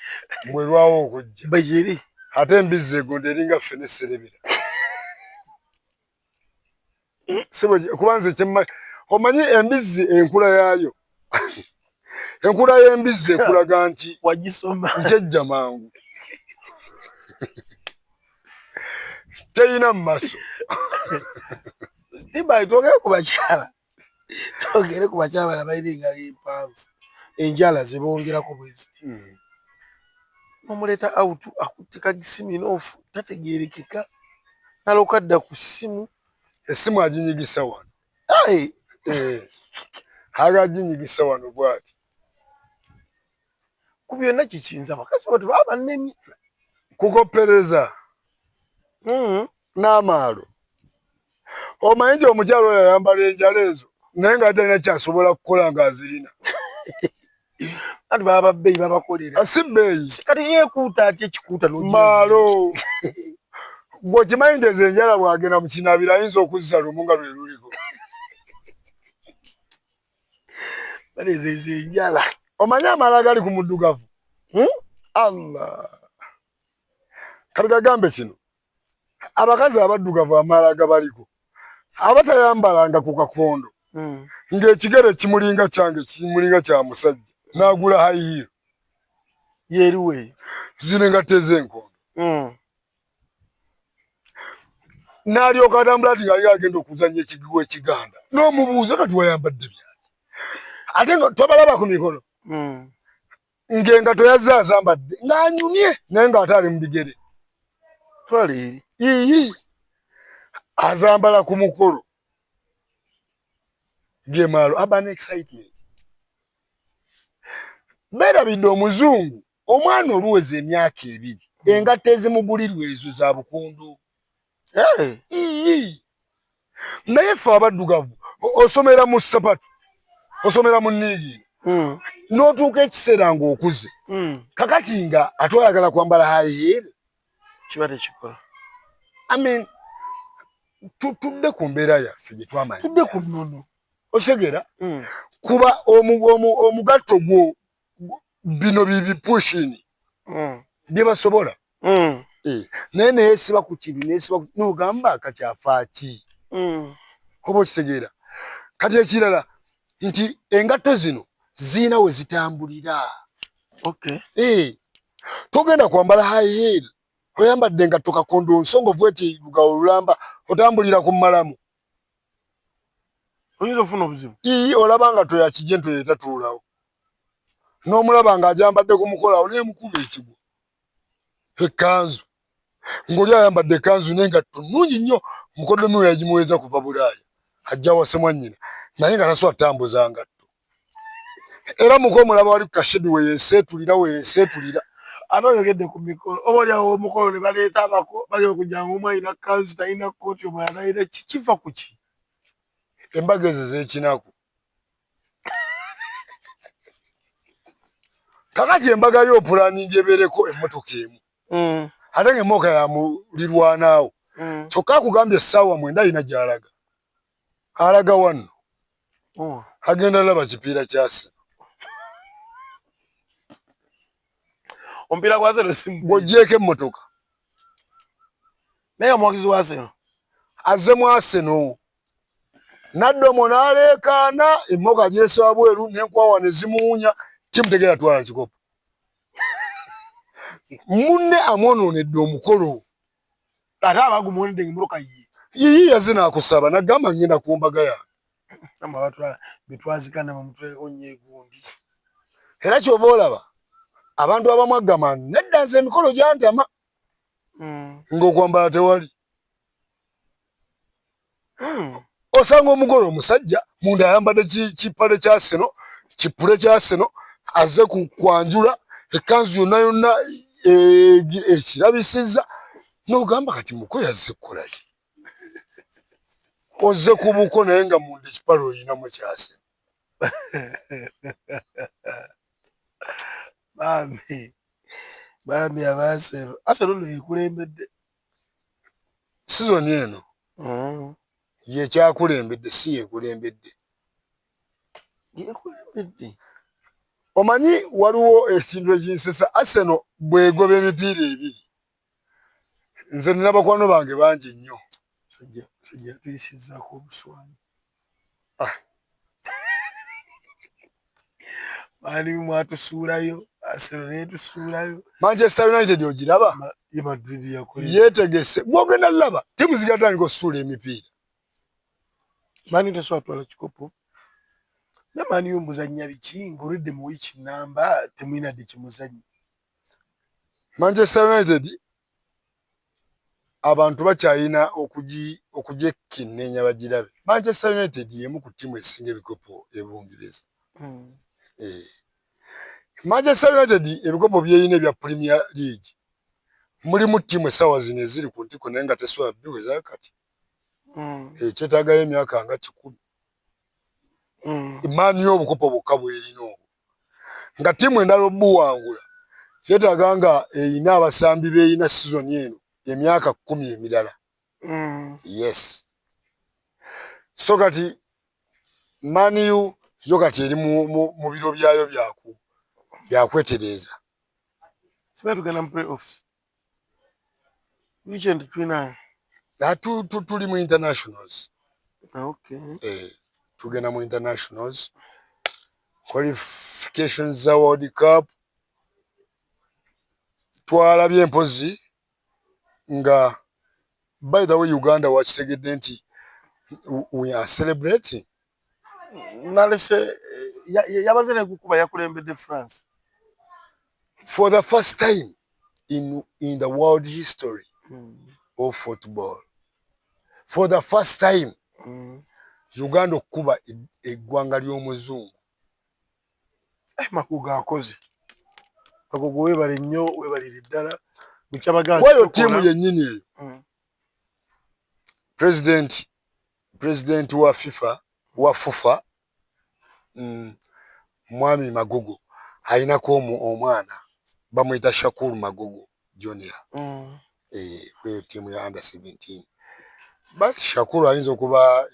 mbwerwawo okujja bagiri ate embizzi egonda eringa ffe n'esserebera. Kubanze kyemma omanyi embizzi enkula yaayo enkula y'embizzi ekulaga nti wagisoma nkyejja mangu teyina mu maaso. Tiba twogere ku bakyala bana balina engalo empanvu enjala ze bongerako bweziti nomuleeta out akutte kagisiminofu tategeerekeka nalooka adda ku ssimu essimu aginyigisa wano agaginyigisa wano bw'ati ku byonna kikinza abakazi bati baba bannemye kukoppereza n'amaalo. Omanyi nti omukyalo oyo ayambala enjala ezo naye nga talina kyasobola kukola ng'azirina. anti baba babbeeyi babakolera si bbeeyi kati yeekuuta ati ekikuuta maalo gwe kimanyi nti ezo enjala bw'agenda mu kinabiro ayinza okuzza lumu nga lwe luliko. baleeza ezo enjala omanyi amala agali ku muddugavu Allah kati kagambe kino abakazi abaddugavu amala gabaliko abatayambalanga ku kakondo ng'ekigere kimulinga kyange kimulinga kya musajja n'agula hayihiiro yeeruwe zino engatte ez'enkondo n'alyoka atambula ati ng'ali agenda okuzannya ekigiwa ekiganda n'omubuuza kati wayambadde byaki ate tobalaba ku mikono ng'engato yazze azambadde ng'anyumye naye ng'ate ali mu bigere twale iyi azambala ku mukolo gemaalo aba ne excitement. Beerabidde omuzungu omwana oluweza emyaka 2 engatte ezimugulirwa ezo za bukondo naye ffe abaddugavu osomera mu sapatu osomera mu nniigiina n'otuuka ekiseera ng'okuze kakati nga atwalagala kwambala hayihiiro kiba tekikola. Tudde ku mbeera yaffe gye twamanyi tudde ku nnono osegera kuba omugatto gwo bino bipushini bye basobola naye neesiba ku kiri neesiba n'ogamba kakyafa ki oba okitegeera kati ekirala nti engatto zino ziina we zitambulira. Togenda kwambala hayihiiro oyambadde engatto kakondo nsongovu eti lugawo lulamba otambulira ku malamu oyinza ofuna obuzibu. Olaba nga toyakijje ntoyo etatuulawo n'omulaba ng'ajambadde ku mukola awo n'emukuba ekigwo ekkanzu ng'oli ayambadde ekkanzu n'engatto nnungi nnyo mukoddomi we yagimuweeza kuva Bulaaya ajja wase mwannyina naye nga tasobola kutambuza ngatto era muko omulaba wali ku kashedi weyeseetulira ate oyogedde ku mikolo oba oliawo omukolo ne baleeta abako bagenda okujjanga omu alina kanzu talina kooti omulala alina kiva ku ki embaga ezo z'ekinaku kakati embaga y'opulaninga ebeereko emmotoka emu ate ng'emmooka ya mulirwanaawo kyokka akugambye essaawa 9 alina gy'alaga alaga wano agenda laba kipiira kyase omupiira gwa Arsenal simu ng'oggyeko emmotoka naye omuwagizi wa Arsenal azze mu Arsenal n'addomo n'aleekaana emmooka agireese bweru n'enkwawa ne zimuwunya kimutegeera twala kikopo munne amwonoonedde omukolo ate abagumuwonedde ng'emmotoka yiyi yazze n'akusaba n'agamba ngenda ku mbaga yange betwazikana mu mutwe onyegundi era kyova olaba abantu abamu agamba nedda nze emikolo gyantama ng'okwambala tewali osanga omugole omusajja munda ayambadde kipale kya Arsenal kipule kya Arsenal aze kwanjula ekanzu yonna ekirabisiza n'ogamba kati muko yazze kukola ki ozze kubuko naye nga munda ekipalo oyinamu kyase bambi abasero asero no yekulembedde sizoni eno yekyakulembedde si yekulembedde omanyi waliwo ekintu ekinsesa Arsenal bwegoba emipiira ebiri nze nina bakwano bange bangi nnyo sajja tuyisizaako obuswani mani mwatusuulayo Arsenal netusuulayo Manchester United ogiraba yetegese bwogenda laba timu zigatandika okusuula emipiira mani teswatwala kikopo namani omuzanya biki ngolidde mu wiki namba temwina de kimuzanyi Manchester United abantu bakyayina okugyekinneenya bagirabe Manchester United yemu ku timu esinga ebikopo ebungereza Manchester United ebikopo byeyina ebya Premier League mulimu timu esawa zino eziri ku ntiko naye nga teswala biweza kati ekyetaagayo emyaka nga 10 Man U obukopo bwokka bwerina obwo nga timu endala obuwangula yeetaaga nga eyina abasambi beeyina sizoni eno emyaka 10 emirala yes so kati Man U yo kati eri mu biro byayo byakwetereeza sibe tugenda mu playoffs weekend twina tuli mu internationals okay tugenda mu internationals qualifications za World Cup twalabye empozi nga by the way Uganda wakitegedde nti we are celebrating nalese yabaze ne kukuba yakulembedde France for the first time in the world history of football for the first time Uganda okuba eggwanga ly'omuzungu makuga akoze agogo webale nnyo webalire ddala kwayo tiimu yennyini eyo president wa FUFA mwami Magogo ayinako omwana bamuyita Shakur Magogo Junior kweyo tiimu ya under 17 but Shakur ayinza okuba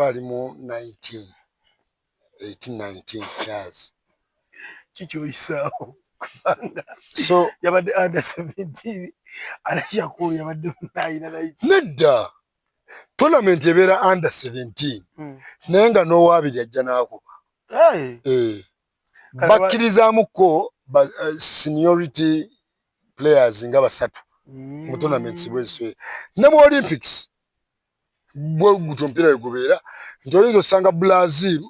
ali mu 18-19 years kikyoyisaawo so yabadde under 17 ala Shakur yabadde ayina 19 nedda tournament ebeera under 17 naye nga n'owaabiri ajja n'akuba bakkirizaamuko seniority players nga basatu mu tournaments bweziswe ne mu Olympics bwe gutyo omupiira wegubeera nti oyinza osanga Brazil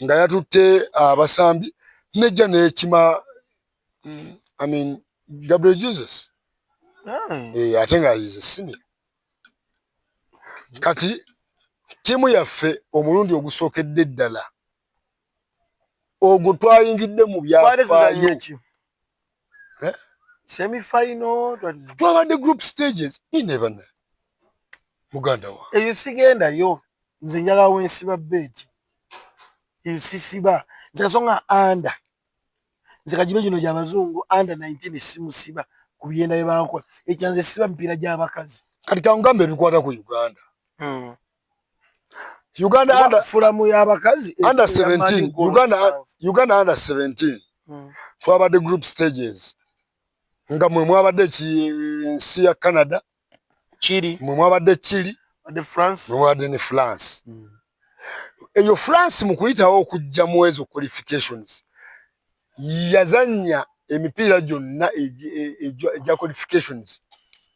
nga yatutte abasambi nejja n'ekima Gabriel Jesus ate nga is a senior kati tiimu yaffe omulundi ogusookedde ddala ogwo twayingidde mu byafaayo twabadde group stages inebana muganda wa eyo sigendayo nze njagala wensiba beti ensisiba nze kasonga anda nze kajibe kino gy'abazungu under 19 simusiba ku byenda bye bakola ekyanze siba mipiira gy'abakazi kati kangambe ebikwata ku Uganda Uganda fulamu y'abakazi under 17 Uganda under 17 twabadde group stages nga mwe mwabadde ensi ya Canada Chile mwe mwabadde Chile de France mwe mwabadde ne France eyo France mu kuyitawo okujja mu ezo qualifications yazanya emipiira gyonna ejja qualifications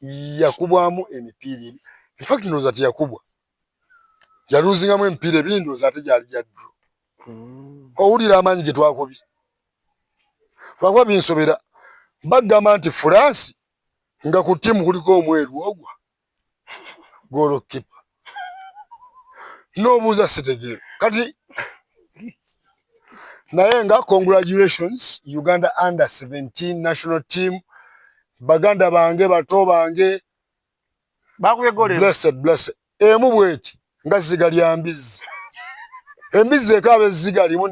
yakubwamu emipiira in fact ndowooza teyakubwa yaluzingamu emipiira ebiri ndowooza ate gyali gya draw owulira amaanyi ge twakubye lwakuba binsobera bagamba nti France nga ku ttiimu kuliko omweru ogwa golokipa n'obuuza sitegeero kati naye nga congratulations Uganda under 17 national team baganda bange bato bange blessed emu bweti nga ziga lya mbizi embizi ekabe ziga limu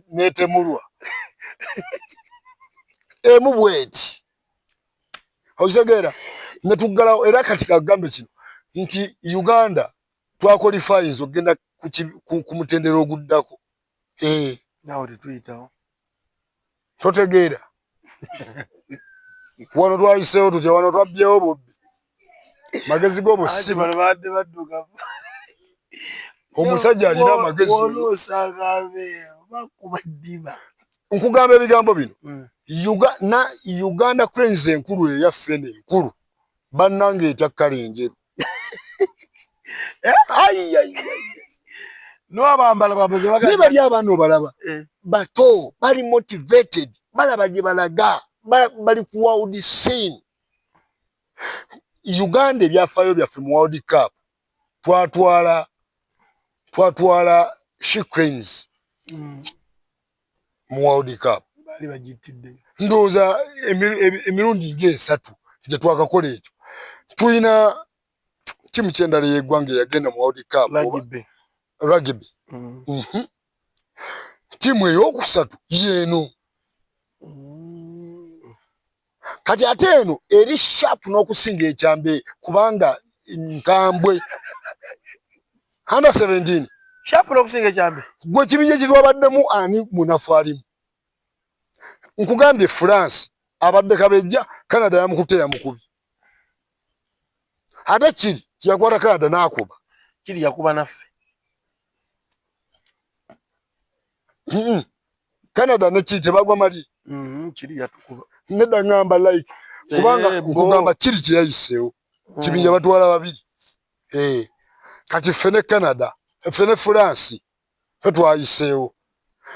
netemulwa emu bweti ozegera netugala era kati kagambe kino nti Uganda twaqualifies ogenda ku mutendero oguddako nawe tetuyitawo totegeera wano twayiseewo tutya wano twabyewo bobbi magezi g'obusibu omusajja alina amagezi nkugamba ebigambo bino Uganda Cranes enkulu eyaffe enkulu bannange etya kkale enjeru bali abaana obalaba bato bali motivated balaba gye balaga bali ku world scene. Uganda ebyafaayo byaffe mu World Cup twatwala She Cranes mu World Cup ndowooza emirundi ng'esatu gye twakakola ekyo. Tulina timu kyendala y'eggwanga eyagenda mu World Cup rugby. Timu ey'okusatu yeeno. Kati ate eno eri sharp n'okusinga ekyambe kubanga nkambwe under 17 sharp n'okusinga ekyambe gwe kibinja kitwabaddemu ani munafu alimu. Nkugambye France abadde kabejja Canada yamukutte yamukubi ate kiri yakwata Canada n'akuba kiri yakuba naffe Canada ne kiri tebagwa mali kiri yatukuba nedda ngamba like kubanga nkugamba kiri kyeyayiseewo kibinja batwala babiri kati fene Canada fene France twayiseewo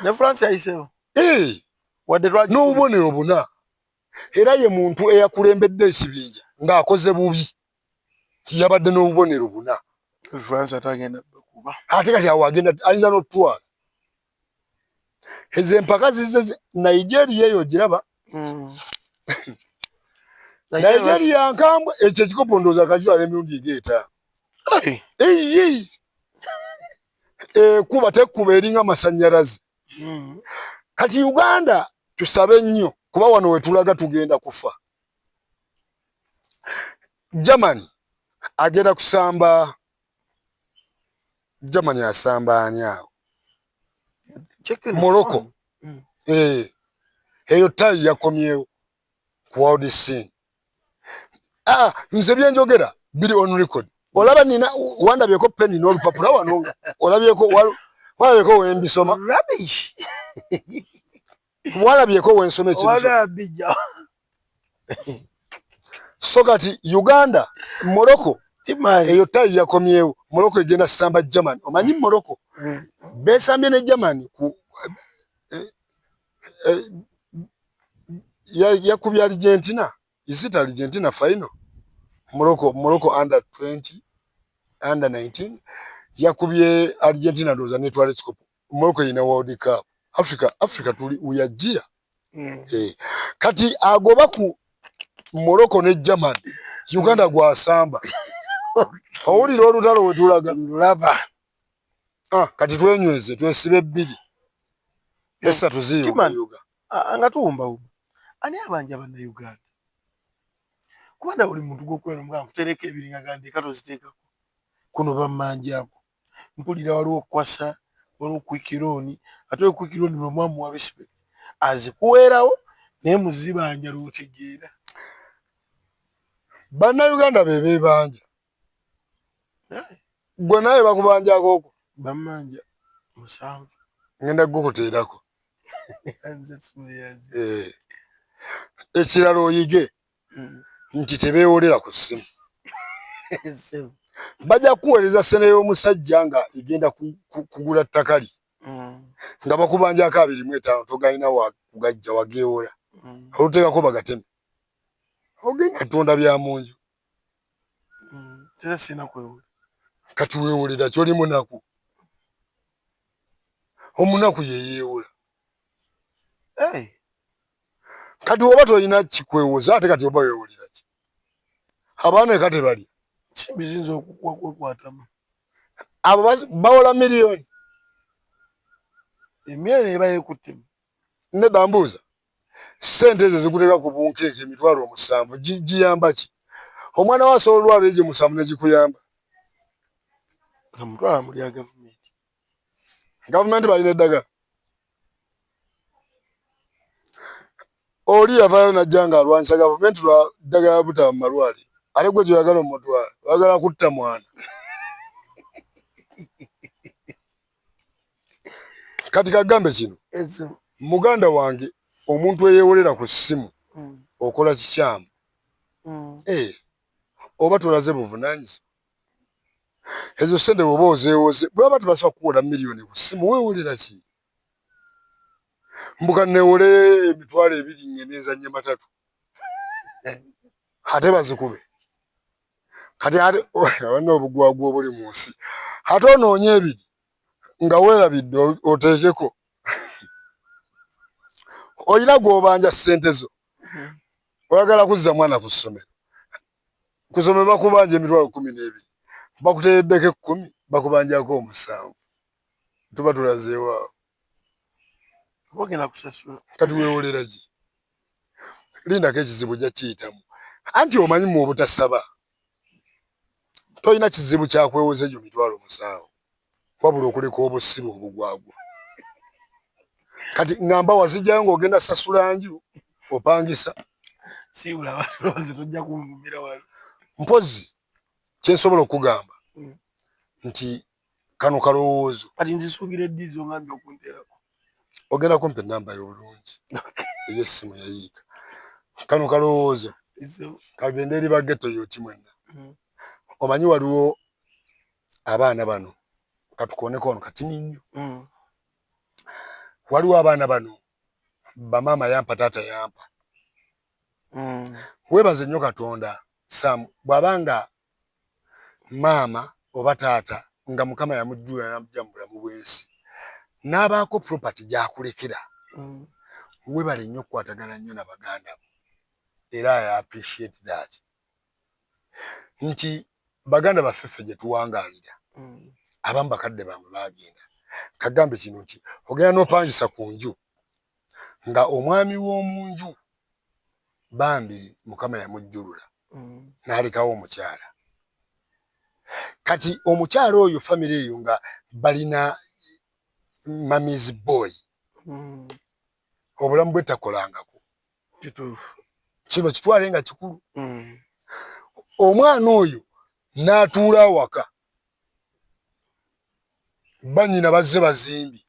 ne France yayiseewo n'obubonero buna era ye muntu eyakulembedde ekibinja ng'akoze bubi yabadde n'obubonero buna. France atagenda kuba ate kati awo agenda ayinza n'otwala ezo empaka zize Nigeria eyo giraba Nigeria nkambwe ekyo ekikopo ndowooza kakiwala emirundi egeeta kuba tekkuba eringa amasannyalaze. Kati Uganda tusabe nnyo kuba wano wetulaga tugenda kufa. Germany agenda kusamba Germany asamba ani awo Morocco eyo tayi yakomyewo ku world scene. Nze byenjogera biri on record. Olaba nina wandabyeko peni n'olupapula wano walabyeko wembisoma rubbish walabyeko wensoma ekintu so kati Uganda Morocco eyo tayi yakomyewo Morocco egenda samba Germany. Omanyi Morocco besambye ne Germany ku yakubya Argentina. Is it Argentina final? Morocco under 20 under 19 yakubye Argentina doza netwale chikopo. Morocco ina World Cup. Africa tuli uyajia. Kati agoba ku Morocco ne Germany Uganda gwa samba. Awuli olutalo wetulaga ndulaba. Kati twenyweze twesibe bbiri. Esa tuziyo Uganda. Angatuumba ani abanja bana Uganda. Kubanda buli muntu gwokwera mga kutereka ebiringa gandi katoziteekako kuno bammanjako mpulira waliwo kwasa waliwo kwikironi ate kwikironi lwomwamu wa respect azikuwerawo naye muzibanja lwotegeera bana Uganda bebe banja gwe naye bakubanjako okwo bammanja musanvu ngenda gukuteerako ekirala oyige nti tebeewolera ku ssimu bajja kuweereza sene y'omusajja nga egenda kugula ttakali nga bakubanjako 25 togalina kugajja wageewola oluteekako bagateme ogenda tonda bya mu nju kati weewolera kyoli munaku omunaku yeyeewola Kati oba toyina kikwewoza ate kati oba wewulira ki? Abaana kati bali Simbizinzo okukwakwatamu. Abo bawola miliyoni. Emyene eba yekuttemu. Nedda mbuuza. Sente ezo zikuteeka ku bunkeeke emitwalo 7 giyamba ki? Omwana wa asobola olwala egyo 7 ne gikuyamba. Amutwala mu lya gavumenti. Gavumenti balina eddagala. Oli yavaayo najja ng'alwanyisa gavumenti lwa ddagala butaba mu malwaliro. Ate gwe gyoyagala omutwala oyagala kutta mwana. Kati kagambe kino. Muganda wange omuntu eyeewolera ku ssimu okola kikyamu. Oba tolaze buvunaanyizibwa. Ezo sente bw'oba ozeewoze bw'aba tebasobola kukuwola miliyoni ku ssimu weewolera ki? Mbuka neewole emitwalo 2 ng'ende nzanye matatu. Ate bazikube. Kati ate awana obugwagwa obuli mu nsi. Ate onoonye 2 nga weerabidde oteekeko. Oyina gw'obanja ssente zo. Oyagala kuzza mwana ku ssomero. Ku ssomero bakubanja emitwalo 12. Bakuteereddeko 10 bakubanjako 7. Tuba tulazeewo. Ogenda kusasula. Kati weewolera ki? Lindako ekizibu jja kiyitamu. Anti omanyi mu obutasaba. Toyina kizibu kyakwewoza egyo mitwalo 7. Wabula okuleka obusiru obugwagwa. Kati ngamba wazijja ng'ogenda sasula nju opangisa. Siwula balowooza tojja kunvumira wano. Mpozi kyensobola okugamba nti kano kalowoozo. Kati nzisuugira eddizi ongambye okunteerako. Ogenda kumpa ennamba y'obulungi. Ey'essimu yayiika. Kano kalowoozo. Kagende eri bageto yoti mwenna. Omanyi waliwo abaana bano katukoneko ono katini nnyo. Waliwo abaana bano bamaama yampa taata yampa. Weebaze nnyo Katonda Sam bw'abanga maama oba taata nga Mukama yamujjula n'amujja mu bulamu bw'ensi n'abaako property gy'akulekera. Weebale nnyo okukwatagana nnyo na baganda bo. Era I appreciate that. Nti baganda baffe ffe gye tuwangaalira. Abamu bakadde bamwe baagenda. Kagambe kino nti ogenda n'opangisa ku nju nga omwami w'omu nju bambi Mukama yamujjulula n'alekawo omukyala. Kati omukyala oyo famire eyo nga balina mamizi boy. Obulamu bwe takolangako. Kituufu. Kino kitwale nga kikulu. Omwana oyo n'atuula awaka. Bannyina bazze bazimbi.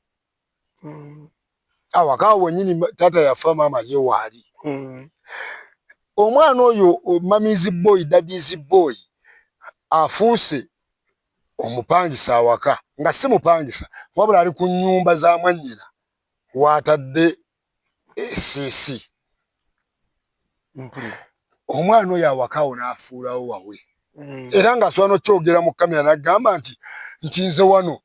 Awaka awo wennyini taata yafa maama ye waali. Omwana oyo mamizi boy daddies boy afuuse omupangisa awaka nga si mupangisa wabula ali ku nnyumba za mwannyina w'atadde esiisi. Omwana oyo awaka awo n'afuulawo wawe. Era ng'asobola n'okyogera mu kamera n'agamba nti nze wano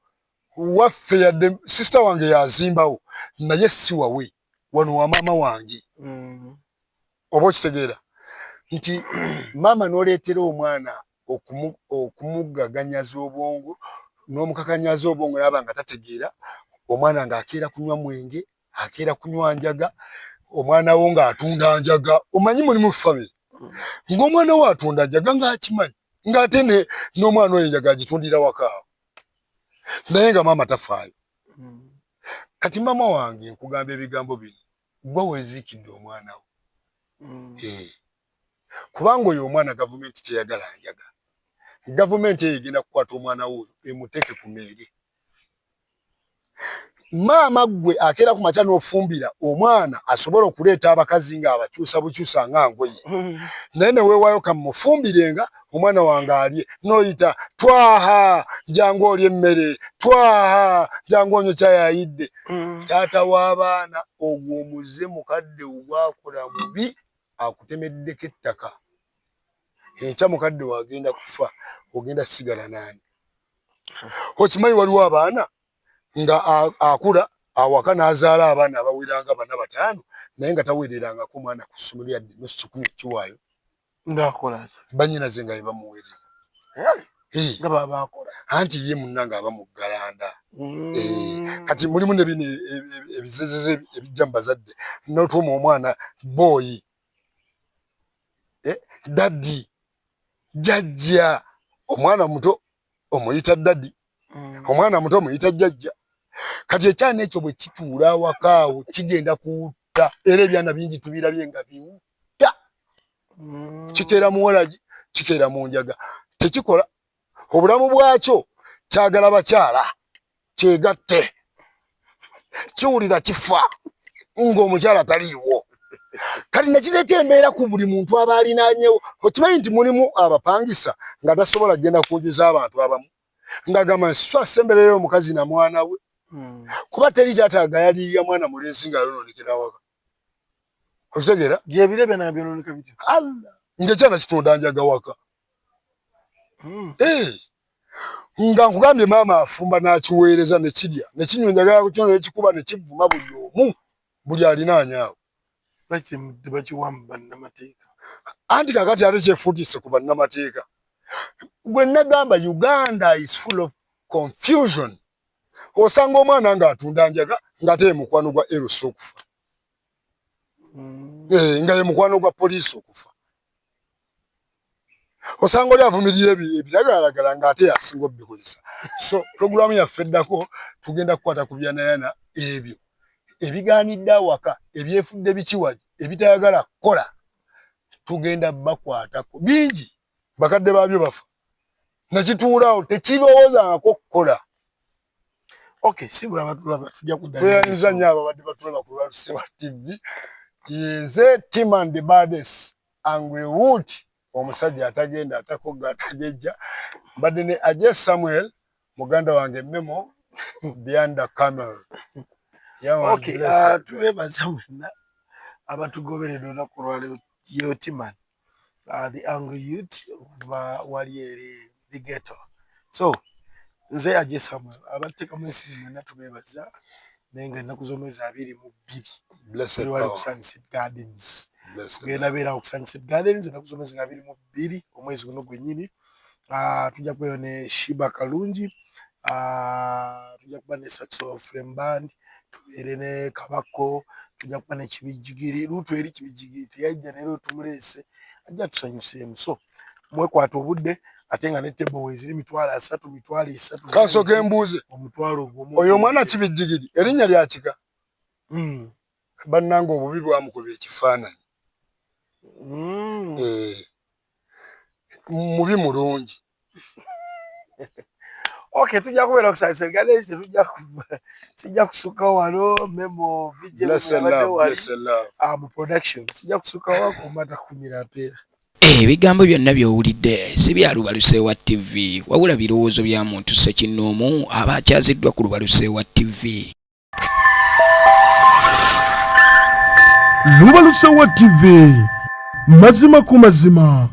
waffe yadde sisita wange yazimbawo naye si wawe wano wa maama wange. Oba okitegeera nti maama n'oleetera omwana okumugaganyaza obwongo n'omukakanyaza obwongo n'aba nga tategeera, omwana ng'akeera kunywa mwenge, akeera kunywa njaga, omwana wo ng'atunda njaga. Omanyi mulimu famire ng'omwana wo atunda njaga ng'akimanyi ng'ate n'omwana oyo enjaga agitundira waka awo naye nga maama tafaayo. Kati maama wange nkugamba ebigambo bino gwe weeziikidde omwana wo. Kubanga oyo omwana gavumenti teyagala njaga. Gavumenti eyo egenda kukwata omwana wo emuteeke ku meere. Maama gwe akeera ku makya n'ofumbira omwana asobola okuleeta abakazi ng'abakyusa bukyusa nga ngoye. Naye ne weewaayo kamufumbirenga omwana wange alye n'oyita twaha jangu olye emmere, twaha jangu onywe caayi ayidde. Taata w'abaana ogwo omuze mukadde ogwakola mubi akutemeddeko ettaka. Enkya mukadde wagenda kufa ogenda sigala nani? Okimanyi waliwo abaana nga akula awaka n'azaala abaana abawiranga bana bataano naye nga taweererangako mwana ku ssomero yadde nusu 10 kiwaayo ng'akola bannyinaze nga yebamuweerera nga babakola anti ye munnanga aba mu ggalanda kati mulimu ne bino ebizezeze ebijja mu bazadde n'otuuma omwana booyi daddi jjajja omwana muto omuyita daddi omwana muto omuyita jjajja kati ekyana ekyo bwe kituula awaka awo kigenda kuwutta era ebyana bingi tubirabye nga biwutta kikeera muwalagi kikeera mu njaga tekikola obulamu bwakyo kyagala bakyala kyegatte kiwulira kifa ng'omukyala taliiwo kati nekireeta embeera ku buli muntu aba alinaanyewo okimanyi nti mulimu abapangisa nga tasobola kgenda kunjuza abantu abamu ng'agamba nswa asembereyo omukazi na mwana we kuba teri kyataaga yaliya mwana mulenzi ng'ayonoonekera waka okitegeera gyebirebe nabyonooneka bityo ng'ekyana kitunda njaga waka nga nkugambye maama afumba n'akiweereza ne kirya ne kinyonjagala ku kyo nekikuba ne kivuma buli omu buli alinaanyaawo tebakiwamu bannamateeka anti kakati ate kyefuutise ku bannamateeka gwe nagamba Uganda is full of confusion osanga omwana ng'atunda njaga ng'ate ye mukwano gwa eros okufa nga ye mukwano gwa poliisi okufa osanga oli avumirira ebiragalalagala ng'ate yasinga obikozesa so puroguramu yaffe eddako tugenda kukwata ku byanayana ebyo ebigaanidde awaka ebyefudde bikiwagi ebitayagala kukola tugenda bakwatako bingi bakadde baabyo bafa nakituulaawo tekirowoozangako kukola sibula abatulaba tujja tweyanyiza nnyo ababadde batulaba ku Lwalusewa TV yenze Tim and the Baddest Angry Wood omusajja atagenda atakogga atagejja mbadde ne Ajay Samuel muganda wange Memo behind the camera twebaza mwenna abatugoberera olunaku olwaleero yotiman the Angry Youth wali eri the ghetto so nze Ajay Samuel abateekamu ensimu mwenna tubeebaza naye nga ennaku z'omwezi 22 wali ku Sunset Gardens tugenda beera ku Sunset Gardens ennaku z'omwezi 22 omwezi guno gwennyini tujja kubeera ne Shiba Kalungi tujja kuba ne Saxo Flame Band tubeere ne Kabako tujja kuba ne Kibijjigiri luutu eri Kibijjigiri teyajja ne luutu muleese ajja tusanyuseemu so mwekwata obudde ate nga ne tebo weziri 3 3 kansooka embuuze omutwalo ogwo oyo omwana Kibijjigiri erinnya lyakika bannanga obubi bwamukubya ekifaananyi mubi mulungi tujja kubeera ku Sunset Gardens sijja kusukkawo wano Memo mu production sijja kusukkawo kumata kumira mpeera ebigambo byonna by'owulidde si bya Lubalusewa TV wabula birowoozo bya muntu ssekinnoomu aba akyaziddwa ku Lubalusewa TV. Lubalusewa TV mazima ku mazima.